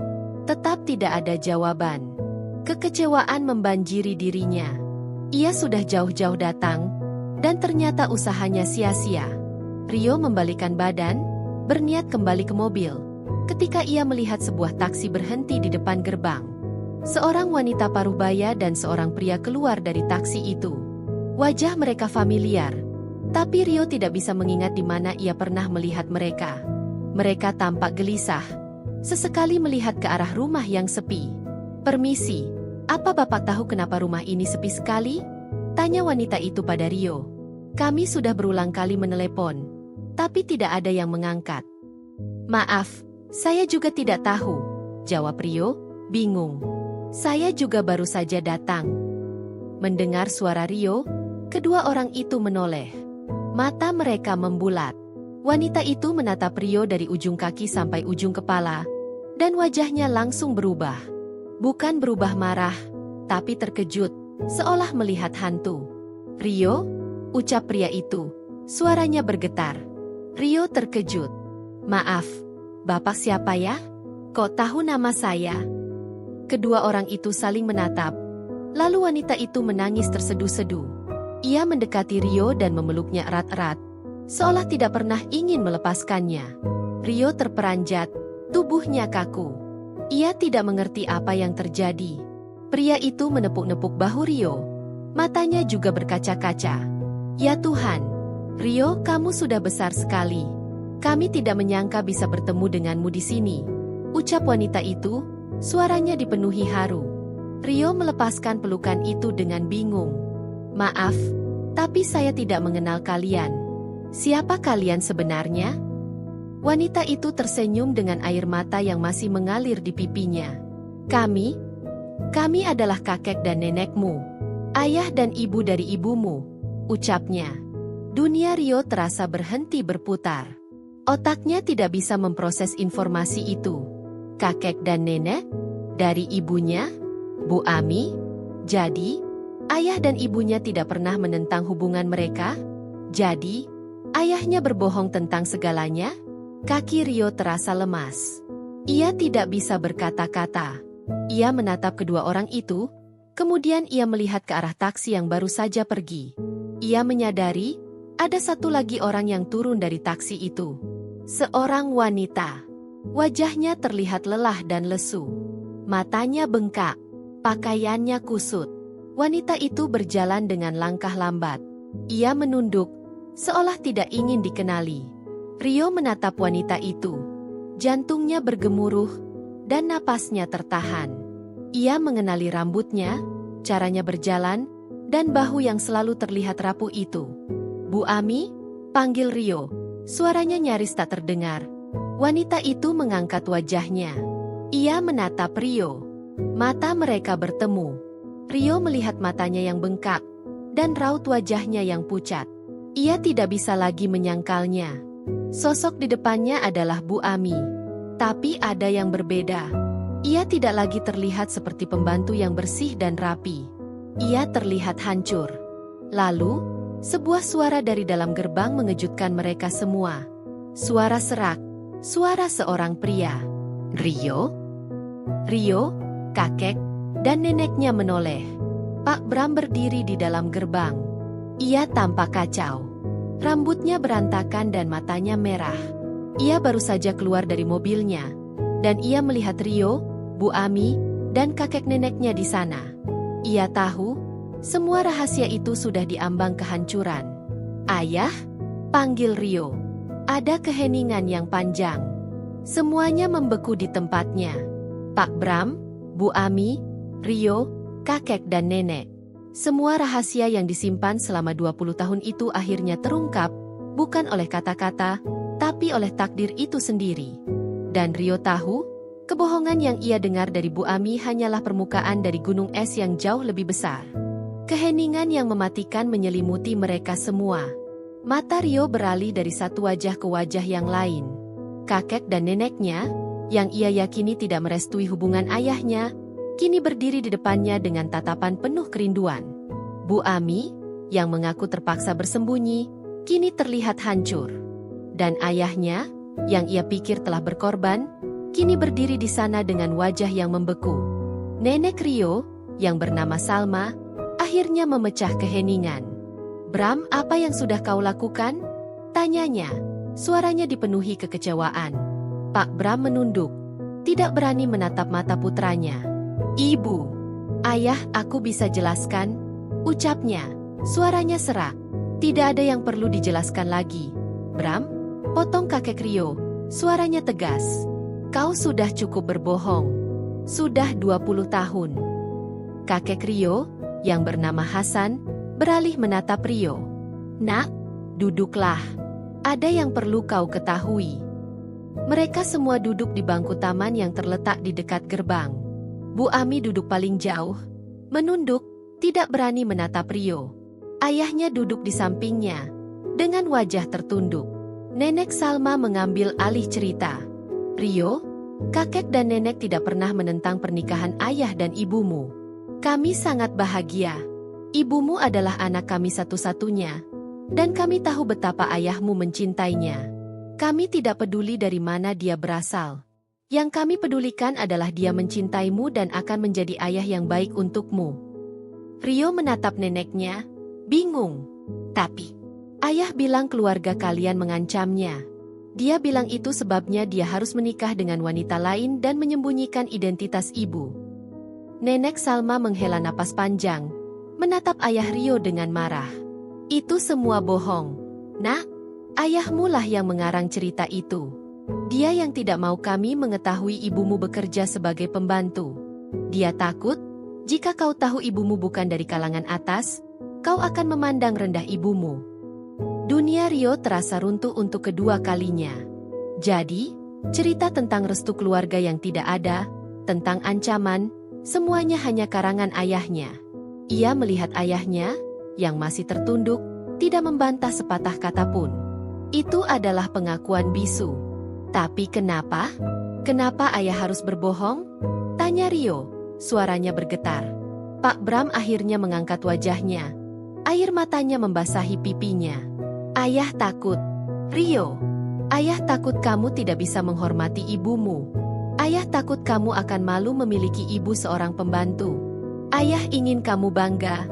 Tetap tidak ada jawaban. Kekecewaan membanjiri dirinya. Ia sudah jauh-jauh datang, dan ternyata usahanya sia-sia. Rio membalikkan badan, berniat kembali ke mobil, ketika ia melihat sebuah taksi berhenti di depan gerbang. Seorang wanita parubaya dan seorang pria keluar dari taksi itu. Wajah mereka familiar, tapi Rio tidak bisa mengingat di mana ia pernah melihat mereka. Mereka tampak gelisah, sesekali melihat ke arah rumah yang sepi. Permisi, apa Bapak tahu kenapa rumah ini sepi sekali? Tanya wanita itu pada Rio. Kami sudah berulang kali menelepon, tapi tidak ada yang mengangkat. Maaf, saya juga tidak tahu, jawab Rio, bingung. Saya juga baru saja datang. Mendengar suara Rio, kedua orang itu menoleh. Mata mereka membulat. Wanita itu menatap Rio dari ujung kaki sampai ujung kepala, dan wajahnya langsung berubah. Bukan berubah marah, tapi terkejut, seolah melihat hantu. Rio, ucap pria itu, suaranya bergetar. Rio terkejut. Maaf, Bapak siapa ya? Kok tahu nama saya? Kedua orang itu saling menatap. Lalu wanita itu menangis terseduh-seduh. Ia mendekati Rio dan memeluknya erat-erat, seolah tidak pernah ingin melepaskannya. Rio terperanjat, tubuhnya kaku. Ia tidak mengerti apa yang terjadi. Pria itu menepuk-nepuk bahu Rio. Matanya juga berkaca-kaca. Ya Tuhan, Rio, kamu sudah besar sekali. Kami tidak menyangka bisa bertemu denganmu di sini, ucap wanita itu, suaranya dipenuhi haru. Rio melepaskan pelukan itu dengan bingung. Maaf, tapi saya tidak mengenal kalian. Siapa kalian sebenarnya? Wanita itu tersenyum dengan air mata yang masih mengalir di pipinya. Kami adalah kakek dan nenekmu. Ayah dan ibu dari ibumu, ucapnya. Dunia Rio terasa berhenti berputar. Otaknya tidak bisa memproses informasi itu. Kakek dan nenek? Dari ibunya? Bu Ami? Jadi, Ayah dan ibunya tidak pernah menentang hubungan mereka? Jadi, ayahnya berbohong tentang segalanya? Kaki Rio terasa lemas. Ia tidak bisa berkata-kata. Ia menatap kedua orang itu, kemudian ia melihat ke arah taksi yang baru saja pergi. Ia menyadari, ada satu lagi orang yang turun dari taksi itu. Seorang wanita. Wajahnya terlihat lelah dan lesu. Matanya bengkak. Pakaiannya kusut. Wanita itu berjalan dengan langkah lambat. Ia menunduk, seolah tidak ingin dikenali. Rio menatap wanita itu. Jantungnya bergemuruh, dan napasnya tertahan. Ia mengenali rambutnya, caranya berjalan, dan bahu yang selalu terlihat rapuh itu. "Bu Ami?" panggil Rio. Suaranya nyaris tak terdengar. Wanita itu mengangkat wajahnya. Ia menatap Rio. Mata mereka bertemu. Rio melihat matanya yang bengkak, dan raut wajahnya yang pucat. Ia tidak bisa lagi menyangkalnya. Sosok di depannya adalah Bu Ami. Tapi ada yang berbeda. Ia tidak lagi terlihat seperti pembantu yang bersih dan rapi. Ia terlihat hancur. Lalu, sebuah suara dari dalam gerbang mengejutkan mereka semua. Suara serak. Suara seorang pria. "Rio?" Rio, kakek, dan neneknya menoleh. Pak Bram berdiri di dalam gerbang. Ia tampak kacau. Rambutnya berantakan dan matanya merah. Ia baru saja keluar dari mobilnya. Dan ia melihat Rio, Bu Ami, dan kakek neneknya di sana. Ia tahu, semua rahasia itu sudah diambang kehancuran. "Ayah?" panggil Rio. Ada keheningan yang panjang. Semuanya membeku di tempatnya. Pak Bram, Bu Ami, Rio, kakek dan nenek. Semua rahasia yang disimpan selama 20 tahun itu akhirnya terungkap, bukan oleh kata-kata, tapi oleh takdir itu sendiri. Dan Rio tahu, kebohongan yang ia dengar dari Bu Ami hanyalah permukaan dari gunung es yang jauh lebih besar. Keheningan yang mematikan menyelimuti mereka semua. Mata Rio beralih dari satu wajah ke wajah yang lain. Kakek dan neneknya, yang ia yakini tidak merestui hubungan ayahnya, kini berdiri di depannya dengan tatapan penuh kerinduan. Bu Ami, yang mengaku terpaksa bersembunyi, kini terlihat hancur. Dan ayahnya, yang ia pikir telah berkorban, kini berdiri di sana dengan wajah yang membeku. Nenek Rio, yang bernama Salma, akhirnya memecah keheningan. "Bram, apa yang sudah kau lakukan?" tanyanya. Suaranya dipenuhi kekecewaan. Pak Bram menunduk, tidak berani menatap mata putranya. "Ibu, ayah, aku bisa jelaskan," ucapnya. Suaranya serak. "Tidak ada yang perlu dijelaskan lagi, Bram," potong kakek Rio. Suaranya tegas. "Kau sudah cukup berbohong. Sudah 20 tahun. Kakek Rio, yang bernama Hasan, beralih menatap Rio. "Nak, duduklah. Ada yang perlu kau ketahui." Mereka semua duduk di bangku taman yang terletak di dekat gerbang. Bu Ami duduk paling jauh, menunduk, tidak berani menatap Rio. Ayahnya duduk di sampingnya, dengan wajah tertunduk. Nenek Salma mengambil alih cerita. "Rio, kakek dan nenek tidak pernah menentang pernikahan ayah dan ibumu. Kami sangat bahagia. Ibumu adalah anak kami satu-satunya, dan kami tahu betapa ayahmu mencintainya. Kami tidak peduli dari mana dia berasal. Yang kami pedulikan adalah dia mencintaimu dan akan menjadi ayah yang baik untukmu." Rio menatap neneknya, bingung. "Tapi, ayah bilang keluarga kalian mengancamnya. Dia bilang itu sebabnya dia harus menikah dengan wanita lain dan menyembunyikan identitas ibu." Nenek Salma menghela napas panjang, menatap ayah Rio dengan marah. "Itu semua bohong. Nak, ayahmu lah yang mengarang cerita itu. Dia yang tidak mau kami mengetahui ibumu bekerja sebagai pembantu. Dia takut, jika kau tahu ibumu bukan dari kalangan atas, kau akan memandang rendah ibumu." Dunia Rio terasa runtuh untuk kedua kalinya. Jadi, cerita tentang restu keluarga yang tidak ada, tentang ancaman, semuanya hanya karangan ayahnya. Ia melihat ayahnya, yang masih tertunduk, tidak membantah sepatah kata pun. Itu adalah pengakuan bisu. "Tapi kenapa? Kenapa ayah harus berbohong?" tanya Rio, suaranya bergetar. Pak Bram akhirnya mengangkat wajahnya. Air matanya membasahi pipinya. Ayah takut. Rio. Ayah takut kamu tidak bisa menghormati ibumu. Ayah takut kamu akan malu memiliki ibu seorang pembantu. Ayah ingin kamu bangga.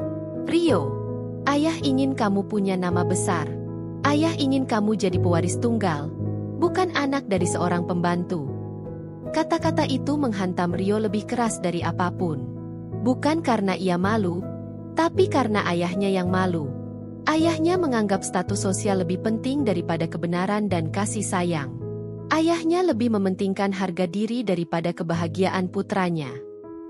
Rio. Ayah ingin kamu punya nama besar. Ayah ingin kamu jadi pewaris tunggal, bukan anak dari seorang pembantu. Kata-kata itu menghantam Rio lebih keras dari apapun. Bukan karena ia malu, tapi karena ayahnya yang malu. Ayahnya menganggap status sosial lebih penting daripada kebenaran dan kasih sayang. Ayahnya lebih mementingkan harga diri daripada kebahagiaan putranya.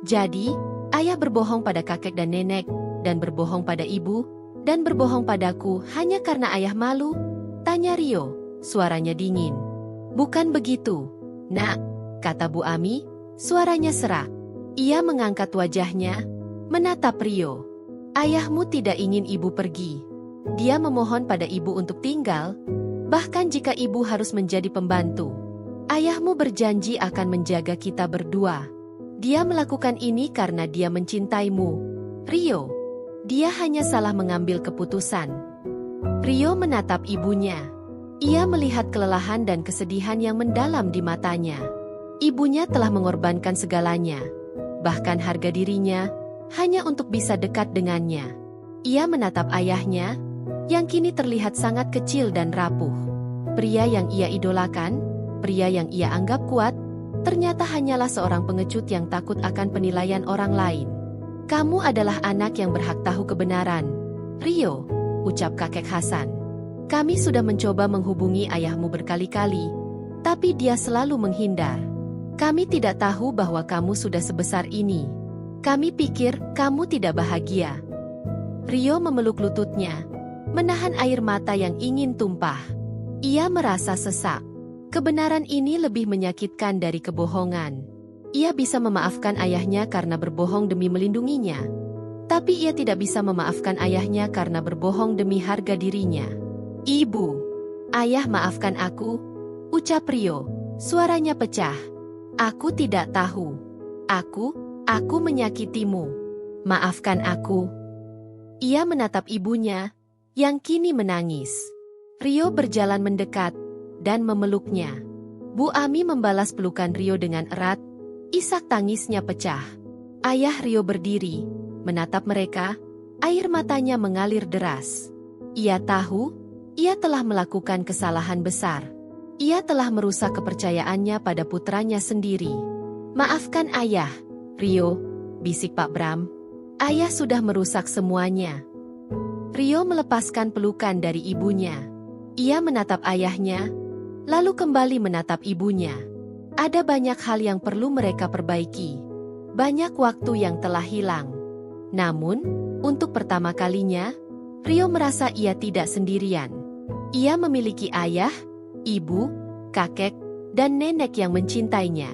Jadi, ayah berbohong pada kakek dan nenek, dan berbohong pada ibu, dan berbohong padaku hanya karena ayah malu? Tanya Rio, suaranya dingin. Bukan begitu, Nak, kata Bu Ami, suaranya serak. Ia mengangkat wajahnya, menatap Rio. Ayahmu tidak ingin ibu pergi. Dia memohon pada ibu untuk tinggal, bahkan jika ibu harus menjadi pembantu. Ayahmu berjanji akan menjaga kita berdua. Dia melakukan ini karena dia mencintaimu. Rio, dia hanya salah mengambil keputusan. Rio menatap ibunya. Ia melihat kelelahan dan kesedihan yang mendalam di matanya. Ibunya telah mengorbankan segalanya, bahkan harga dirinya, hanya untuk bisa dekat dengannya. Ia menatap ayahnya, yang kini terlihat sangat kecil dan rapuh. Pria yang ia idolakan, pria yang ia anggap kuat, ternyata hanyalah seorang pengecut yang takut akan penilaian orang lain. Kamu adalah anak yang berhak tahu kebenaran, Rio, ucap kakek Hasan. Kami sudah mencoba menghubungi ayahmu berkali-kali, tapi dia selalu menghindar. Kami tidak tahu bahwa kamu sudah sebesar ini. Kami pikir kamu tidak bahagia. Rio memeluk lututnya, menahan air mata yang ingin tumpah. Ia merasa sesak. Kebenaran ini lebih menyakitkan dari kebohongan. Ia bisa memaafkan ayahnya karena berbohong demi melindunginya. Tapi ia tidak bisa memaafkan ayahnya karena berbohong demi harga dirinya. Ibu, ayah maafkan aku, ucap Rio, suaranya pecah. Aku tidak tahu. Aku menyakitimu. Maafkan aku. Ia menatap ibunya, yang kini menangis. Rio berjalan mendekat, dan memeluknya. Bu Ami membalas pelukan Rio dengan erat, isak tangisnya pecah. Ayah Rio berdiri, menatap mereka, air matanya mengalir deras. Ia tahu, ia telah melakukan kesalahan besar. Ia telah merusak kepercayaannya pada putranya sendiri. Maafkan ayah, Rio, bisik Pak Bram. Ayah sudah merusak semuanya. Rio melepaskan pelukan dari ibunya. Ia menatap ayahnya, lalu kembali menatap ibunya. Ada banyak hal yang perlu mereka perbaiki. Banyak waktu yang telah hilang. Namun, untuk pertama kalinya, Rio merasa ia tidak sendirian. Ia memiliki ayah, ibu, kakek, dan nenek yang mencintainya.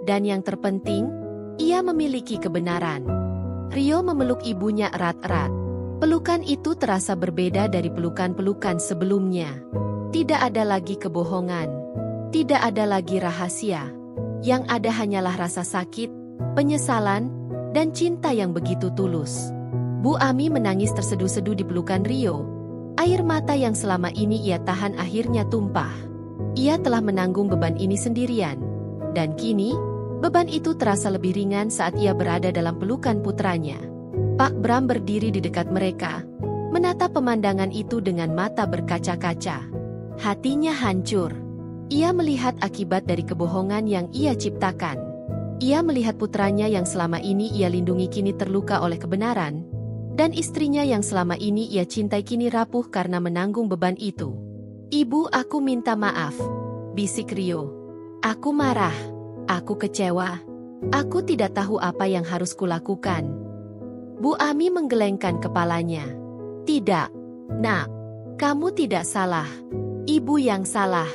Dan yang terpenting, ia memiliki kebenaran. Rio memeluk ibunya erat-erat. Pelukan itu terasa berbeda dari pelukan-pelukan sebelumnya. Tidak ada lagi kebohongan. Tidak ada lagi rahasia. Yang ada hanyalah rasa sakit, penyesalan, dan cinta yang begitu tulus. Bu Ami menangis terseduh-seduh di pelukan Rio. Air mata yang selama ini ia tahan akhirnya tumpah. Ia telah menanggung beban ini sendirian. Dan kini, beban itu terasa lebih ringan saat ia berada dalam pelukan putranya. Pak Bram berdiri di dekat mereka, menatap pemandangan itu dengan mata berkaca-kaca. Hatinya hancur. Ia melihat akibat dari kebohongan yang ia ciptakan. Ia melihat putranya yang selama ini ia lindungi kini terluka oleh kebenaran, dan istrinya yang selama ini ia cintai kini rapuh karena menanggung beban itu. Ibu, aku minta maaf, bisik Rio. Aku marah, aku kecewa. Aku tidak tahu apa yang harus kulakukan. Bu Ami menggelengkan kepalanya. Tidak, Nak, kamu tidak salah. Ibu yang salah.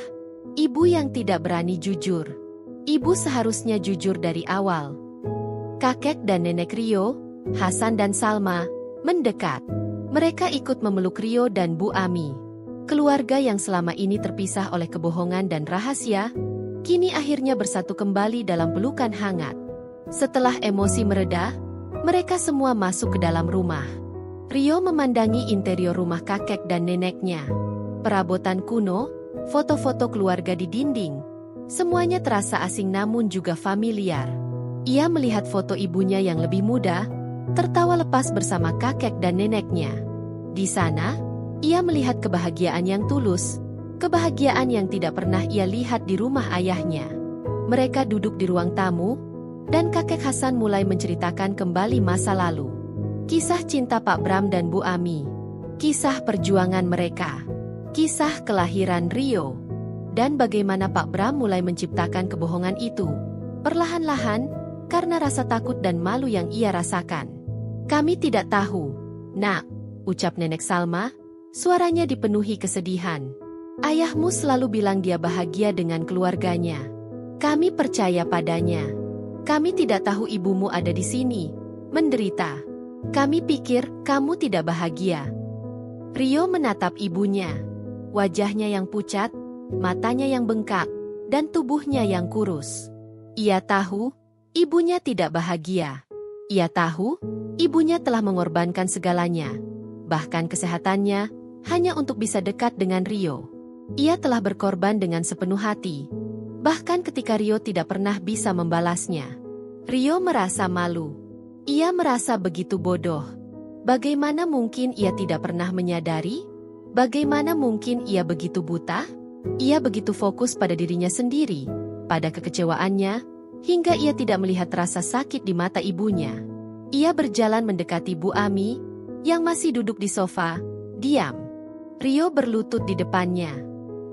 Ibu yang tidak berani jujur. Ibu seharusnya jujur dari awal. Kakek dan nenek Rio, Hasan dan Salma, mendekat. Mereka ikut memeluk Rio dan Bu Ami. Keluarga yang selama ini terpisah oleh kebohongan dan rahasia, kini akhirnya bersatu kembali dalam pelukan hangat. Setelah emosi mereda, Mereka semua masuk ke dalam rumah. Rio memandangi interior rumah kakek dan neneknya. Perabotan kuno, foto-foto keluarga di dinding. Semuanya terasa asing namun juga familiar. Ia melihat foto ibunya yang lebih muda, tertawa lepas bersama kakek dan neneknya. Di sana, ia melihat kebahagiaan yang tulus, kebahagiaan yang tidak pernah ia lihat di rumah ayahnya. Mereka duduk di ruang tamu, dan kakek Hasan mulai menceritakan kembali masa lalu. Kisah cinta Pak Bram dan Bu Ami. Kisah perjuangan mereka. Kisah kelahiran Rio. Dan bagaimana Pak Bram mulai menciptakan kebohongan itu. Perlahan-lahan, karena rasa takut dan malu yang ia rasakan. Kami tidak tahu, Nak, ucap Nenek Salma, suaranya dipenuhi kesedihan. Ayahmu selalu bilang dia bahagia dengan keluarganya. Kami percaya padanya. Kami tidak tahu ibumu ada di sini, menderita. Kami pikir kamu tidak bahagia. Rio menatap ibunya. Wajahnya yang pucat, matanya yang bengkak, dan tubuhnya yang kurus. Ia tahu, ibunya tidak bahagia. Ia tahu, ibunya telah mengorbankan segalanya, bahkan kesehatannya, hanya untuk bisa dekat dengan Rio. Ia telah berkorban dengan sepenuh hati, bahkan ketika Rio tidak pernah bisa membalasnya. Rio merasa malu. Ia merasa begitu bodoh. Bagaimana mungkin ia tidak pernah menyadari? Bagaimana mungkin ia begitu buta? Ia begitu fokus pada dirinya sendiri, pada kekecewaannya, hingga ia tidak melihat rasa sakit di mata ibunya. Ia berjalan mendekati Bu Ami, yang masih duduk di sofa, diam. Rio berlutut di depannya.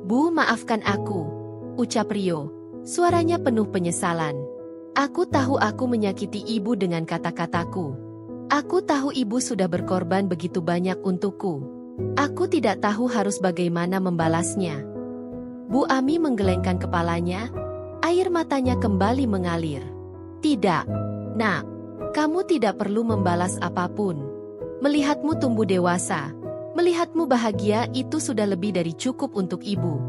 Bu, maafkan aku, ucap Rio, suaranya penuh penyesalan. Aku tahu aku menyakiti ibu dengan kata-kataku. Aku tahu ibu sudah berkorban begitu banyak untukku. Aku tidak tahu harus bagaimana membalasnya. Bu Ami menggelengkan kepalanya, air matanya kembali mengalir. Tidak, Nak, kamu tidak perlu membalas apapun. Melihatmu tumbuh dewasa, melihatmu bahagia itu sudah lebih dari cukup untuk ibu.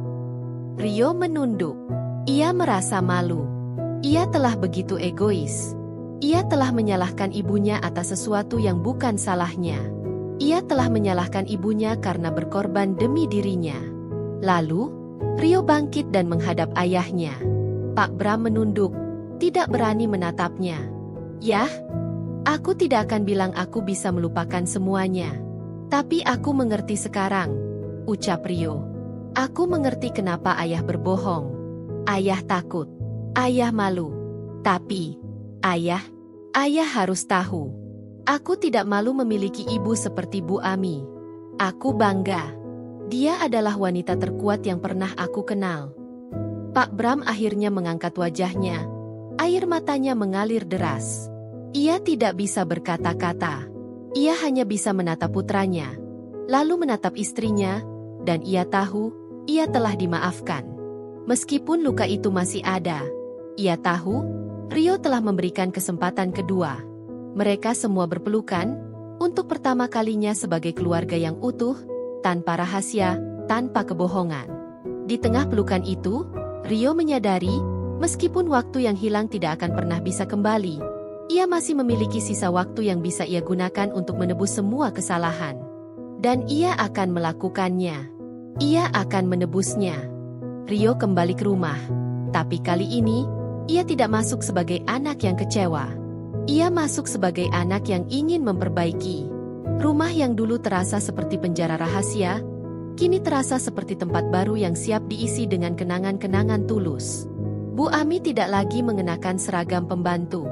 Rio menunduk. Ia merasa malu. Ia telah begitu egois. Ia telah menyalahkan ibunya atas sesuatu yang bukan salahnya. Ia telah menyalahkan ibunya karena berkorban demi dirinya. Lalu, Rio bangkit dan menghadap ayahnya. Pak Bram menunduk, tidak berani menatapnya. Yah, aku tidak akan bilang aku bisa melupakan semuanya. Tapi aku mengerti sekarang, ucap Rio. Aku mengerti kenapa ayah berbohong. Ayah takut. Ayah malu. Tapi, ayah harus tahu. Aku tidak malu memiliki ibu seperti Bu Ami. Aku bangga. Dia adalah wanita terkuat yang pernah aku kenal. Pak Bram akhirnya mengangkat wajahnya. Air matanya mengalir deras. Ia tidak bisa berkata-kata. Ia hanya bisa menatap putranya, lalu menatap istrinya, dan ia tahu, ia telah dimaafkan. Meskipun luka itu masih ada, ia tahu, Rio telah memberikan kesempatan kedua. Mereka semua berpelukan, untuk pertama kalinya sebagai keluarga yang utuh, tanpa rahasia, tanpa kebohongan. Di tengah pelukan itu, Rio menyadari, meskipun waktu yang hilang tidak akan pernah bisa kembali, ia masih memiliki sisa waktu yang bisa ia gunakan untuk menebus semua kesalahan. Dan ia akan melakukannya. Ia akan menebusnya. Rio kembali ke rumah. Tapi kali ini, ia tidak masuk sebagai anak yang kecewa. Ia masuk sebagai anak yang ingin memperbaiki. Rumah yang dulu terasa seperti penjara rahasia, kini terasa seperti tempat baru yang siap diisi dengan kenangan-kenangan tulus. Bu Ami tidak lagi mengenakan seragam pembantu.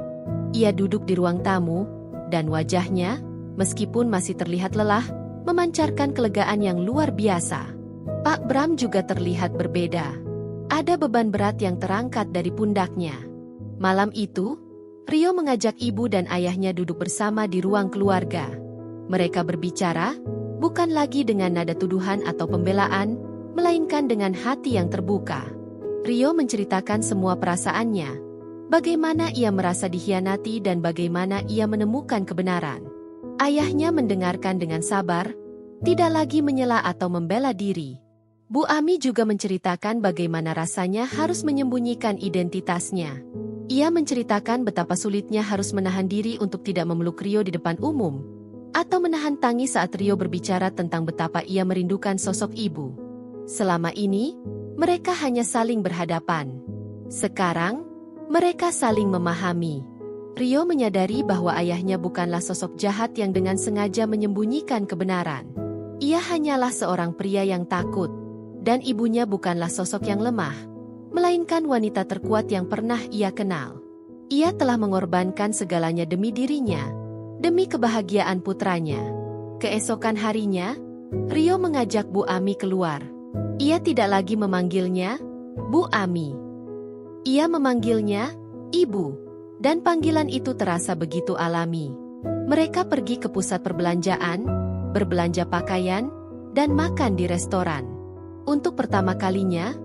Ia duduk di ruang tamu, dan wajahnya, meskipun masih terlihat lelah, memancarkan kelegaan yang luar biasa. Pak Bram juga terlihat berbeda. Ada beban berat yang terangkat dari pundaknya. Malam itu, Rio mengajak ibu dan ayahnya duduk bersama di ruang keluarga. Mereka berbicara, bukan lagi dengan nada tuduhan atau pembelaan, melainkan dengan hati yang terbuka. Rio menceritakan semua perasaannya, bagaimana ia merasa dikhianati dan bagaimana ia menemukan kebenaran. Ayahnya mendengarkan dengan sabar, tidak lagi menyela atau membela diri. Bu Ami juga menceritakan bagaimana rasanya harus menyembunyikan identitasnya. Ia menceritakan betapa sulitnya harus menahan diri untuk tidak memeluk Rio di depan umum, atau menahan tangis saat Rio berbicara tentang betapa ia merindukan sosok ibu. Selama ini, mereka hanya saling berhadapan. Sekarang, mereka saling memahami. Rio menyadari bahwa ayahnya bukanlah sosok jahat yang dengan sengaja menyembunyikan kebenaran. Ia hanyalah seorang pria yang takut, dan ibunya bukanlah sosok yang lemah, melainkan wanita terkuat yang pernah ia kenal. Ia telah mengorbankan segalanya demi dirinya, demi kebahagiaan putranya. Keesokan harinya, Rio mengajak Bu Ami keluar. Ia tidak lagi memanggilnya Bu Ami. Ia memanggilnya Ibu. Dan panggilan itu terasa begitu alami. Mereka pergi ke pusat perbelanjaan, berbelanja pakaian, dan makan di restoran. Untuk pertama kalinya,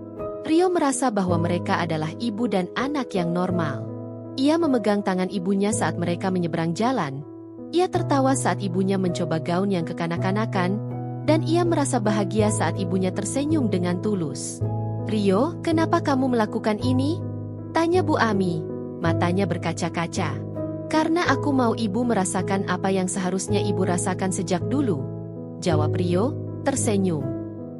Rio merasa bahwa mereka adalah ibu dan anak yang normal. Ia memegang tangan ibunya saat mereka menyeberang jalan. Ia tertawa saat ibunya mencoba gaun yang kekanak-kanakan, dan ia merasa bahagia saat ibunya tersenyum dengan tulus. "Rio, kenapa kamu melakukan ini?" tanya Bu Ami. Matanya berkaca-kaca. "Karena aku mau ibu merasakan apa yang seharusnya ibu rasakan sejak dulu," jawab Rio, tersenyum.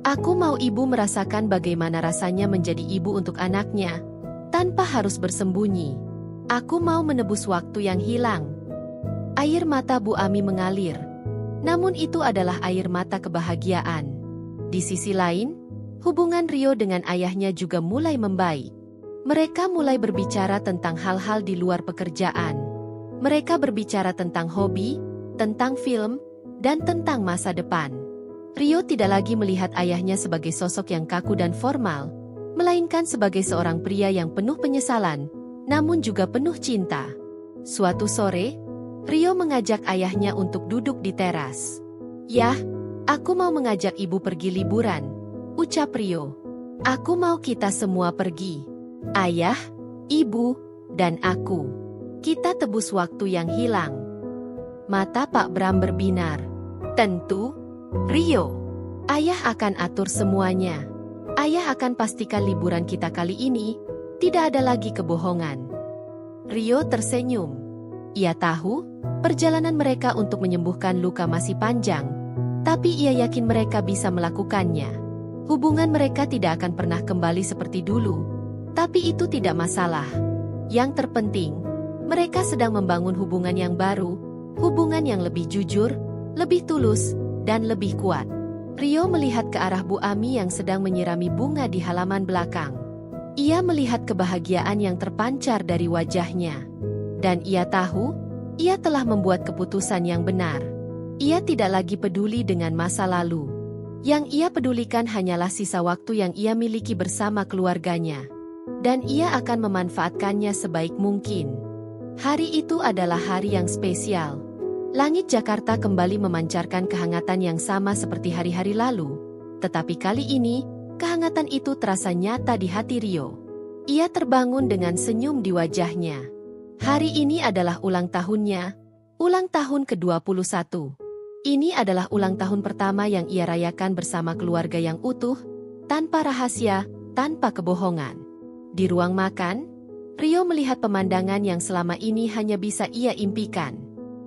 "Aku mau ibu merasakan bagaimana rasanya menjadi ibu untuk anaknya, tanpa harus bersembunyi. Aku mau menebus waktu yang hilang." Air mata Bu Ami mengalir. Namun itu adalah air mata kebahagiaan. Di sisi lain, hubungan Rio dengan ayahnya juga mulai membaik. Mereka mulai berbicara tentang hal-hal di luar pekerjaan. Mereka berbicara tentang hobi, tentang film, dan tentang masa depan. Rio tidak lagi melihat ayahnya sebagai sosok yang kaku dan formal, melainkan sebagai seorang pria yang penuh penyesalan, namun juga penuh cinta. Suatu sore, Rio mengajak ayahnya untuk duduk di teras. "Yah, aku mau mengajak ibu pergi liburan," ucap Rio. "Aku mau kita semua pergi. Ayah, ibu, dan aku. Kita tebus waktu yang hilang." Mata Pak Bram berbinar. "Tentu, Rio. Ayah akan atur semuanya. Ayah akan pastikan liburan kita kali ini tidak ada lagi kebohongan." Rio tersenyum. Ia tahu, perjalanan mereka untuk menyembuhkan luka masih panjang, tapi ia yakin mereka bisa melakukannya. Hubungan mereka tidak akan pernah kembali seperti dulu. Tapi itu tidak masalah. Yang terpenting, mereka sedang membangun hubungan yang baru, hubungan yang lebih jujur, lebih tulus, dan lebih kuat. Rio melihat ke arah Bu Ami yang sedang menyirami bunga di halaman belakang. Ia melihat kebahagiaan yang terpancar dari wajahnya. Dan ia tahu, ia telah membuat keputusan yang benar. Ia tidak lagi peduli dengan masa lalu. Yang ia pedulikan hanyalah sisa waktu yang ia miliki bersama keluarganya. Dan ia akan memanfaatkannya sebaik mungkin. Hari itu adalah hari yang spesial. Langit Jakarta kembali memancarkan kehangatan yang sama seperti hari-hari lalu. Tetapi kali ini, kehangatan itu terasa nyata di hati Rio. Ia terbangun dengan senyum di wajahnya. Hari ini adalah ulang tahunnya, ulang tahun ke-21. Ini adalah ulang tahun pertama yang ia rayakan bersama keluarga yang utuh, tanpa rahasia, tanpa kebohongan. Di ruang makan, Rio melihat pemandangan yang selama ini hanya bisa ia impikan.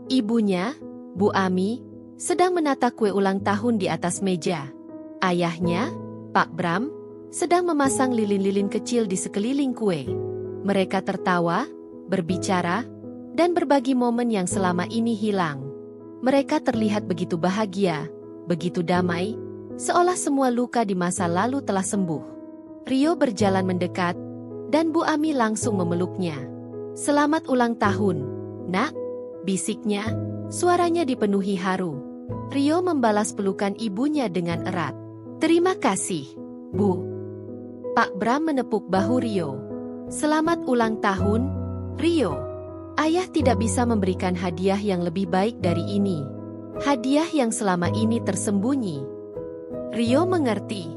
Ibunya, Bu Ami, sedang menata kue ulang tahun di atas meja. Ayahnya, Pak Bram, sedang memasang lilin-lilin kecil di sekeliling kue. Mereka tertawa, berbicara, dan berbagi momen yang selama ini hilang. Mereka terlihat begitu bahagia, begitu damai, seolah semua luka di masa lalu telah sembuh. Rio berjalan mendekat, dan Bu Ami langsung memeluknya. "Selamat ulang tahun, Nak," bisiknya, suaranya dipenuhi haru. Rio membalas pelukan ibunya dengan erat. "Terima kasih, Bu." Pak Bram menepuk bahu Rio. "Selamat ulang tahun, Rio. Ayah tidak bisa memberikan hadiah yang lebih baik dari ini. Hadiah yang selama ini tersembunyi." Rio mengerti.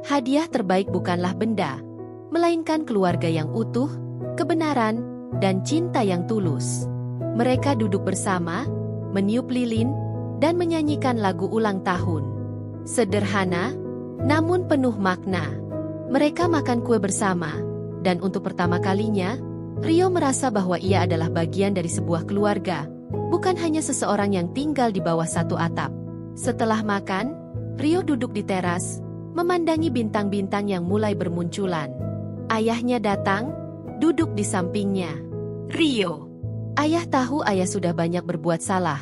Hadiah terbaik bukanlah benda, melainkan keluarga yang utuh, kebenaran, dan cinta yang tulus. Mereka duduk bersama, meniup lilin, dan menyanyikan lagu ulang tahun. Sederhana, namun penuh makna. Mereka makan kue bersama, dan untuk pertama kalinya, Rio merasa bahwa ia adalah bagian dari sebuah keluarga, bukan hanya seseorang yang tinggal di bawah satu atap. Setelah makan, Rio duduk di teras, memandangi bintang-bintang yang mulai bermunculan. Ayahnya datang, duduk di sampingnya. "Rio, ayah tahu ayah sudah banyak berbuat salah,"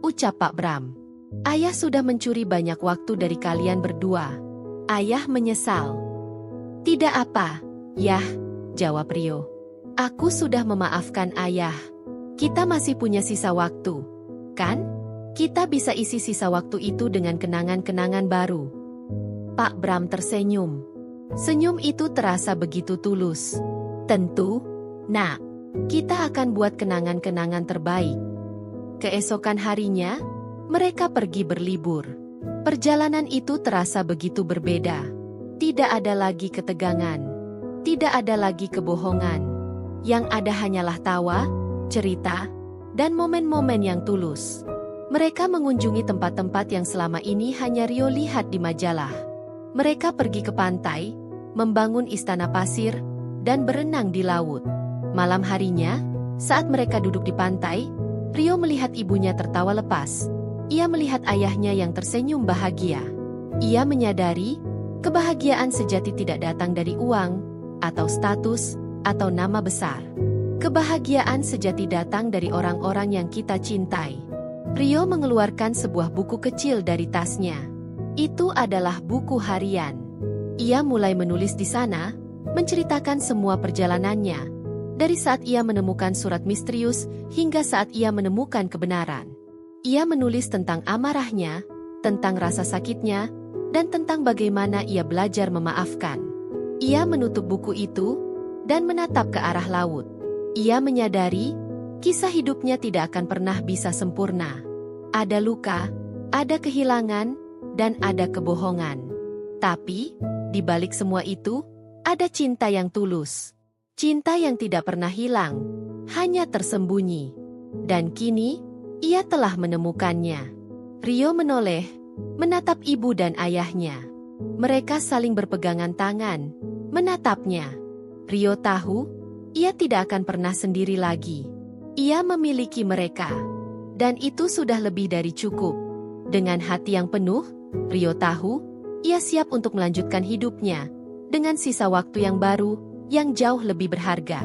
ucap Pak Bram. "Ayah sudah mencuri banyak waktu dari kalian berdua." Ayah menyesal. "Tidak apa, Yah," jawab Rio. "Aku sudah memaafkan ayah. Kita masih punya sisa waktu, kan? Kita bisa isi sisa waktu itu dengan kenangan-kenangan baru." Pak Bram tersenyum. Senyum itu terasa begitu tulus. "Tentu, Nak. Kita akan buat kenangan-kenangan terbaik." Keesokan harinya, mereka pergi berlibur. Perjalanan itu terasa begitu berbeda. Tidak ada lagi ketegangan. Tidak ada lagi kebohongan. Yang ada hanyalah tawa, cerita, dan momen-momen yang tulus. Mereka mengunjungi tempat-tempat yang selama ini hanya Rio lihat di majalah. Mereka pergi ke pantai, membangun istana pasir, dan berenang di laut. Malam harinya, saat mereka duduk di pantai, Rio melihat ibunya tertawa lepas. Ia melihat ayahnya yang tersenyum bahagia. Ia menyadari, kebahagiaan sejati tidak datang dari uang, atau status, atau nama besar. Kebahagiaan sejati datang dari orang-orang yang kita cintai. Rio mengeluarkan sebuah buku kecil dari tasnya. Itu adalah buku harian. Ia mulai menulis di sana, menceritakan semua perjalanannya, dari saat ia menemukan surat misterius hingga saat ia menemukan kebenaran. Ia menulis tentang amarahnya, tentang rasa sakitnya, dan tentang bagaimana ia belajar memaafkan. Ia menutup buku itu dan menatap ke arah laut. Ia menyadari, kisah hidupnya tidak akan pernah bisa sempurna. Ada luka, ada kehilangan, dan ada kebohongan. Tapi, di balik semua itu, ada cinta yang tulus. Cinta yang tidak pernah hilang, hanya tersembunyi. Dan kini, ia telah menemukannya. Rio menoleh, menatap ibu dan ayahnya. Mereka saling berpegangan tangan, menatapnya. Rio tahu, ia tidak akan pernah sendiri lagi. Ia memiliki mereka. Dan itu sudah lebih dari cukup. Dengan hati yang penuh, Rio tahu, ia siap untuk melanjutkan hidupnya, dengan sisa waktu yang baru, yang jauh lebih berharga.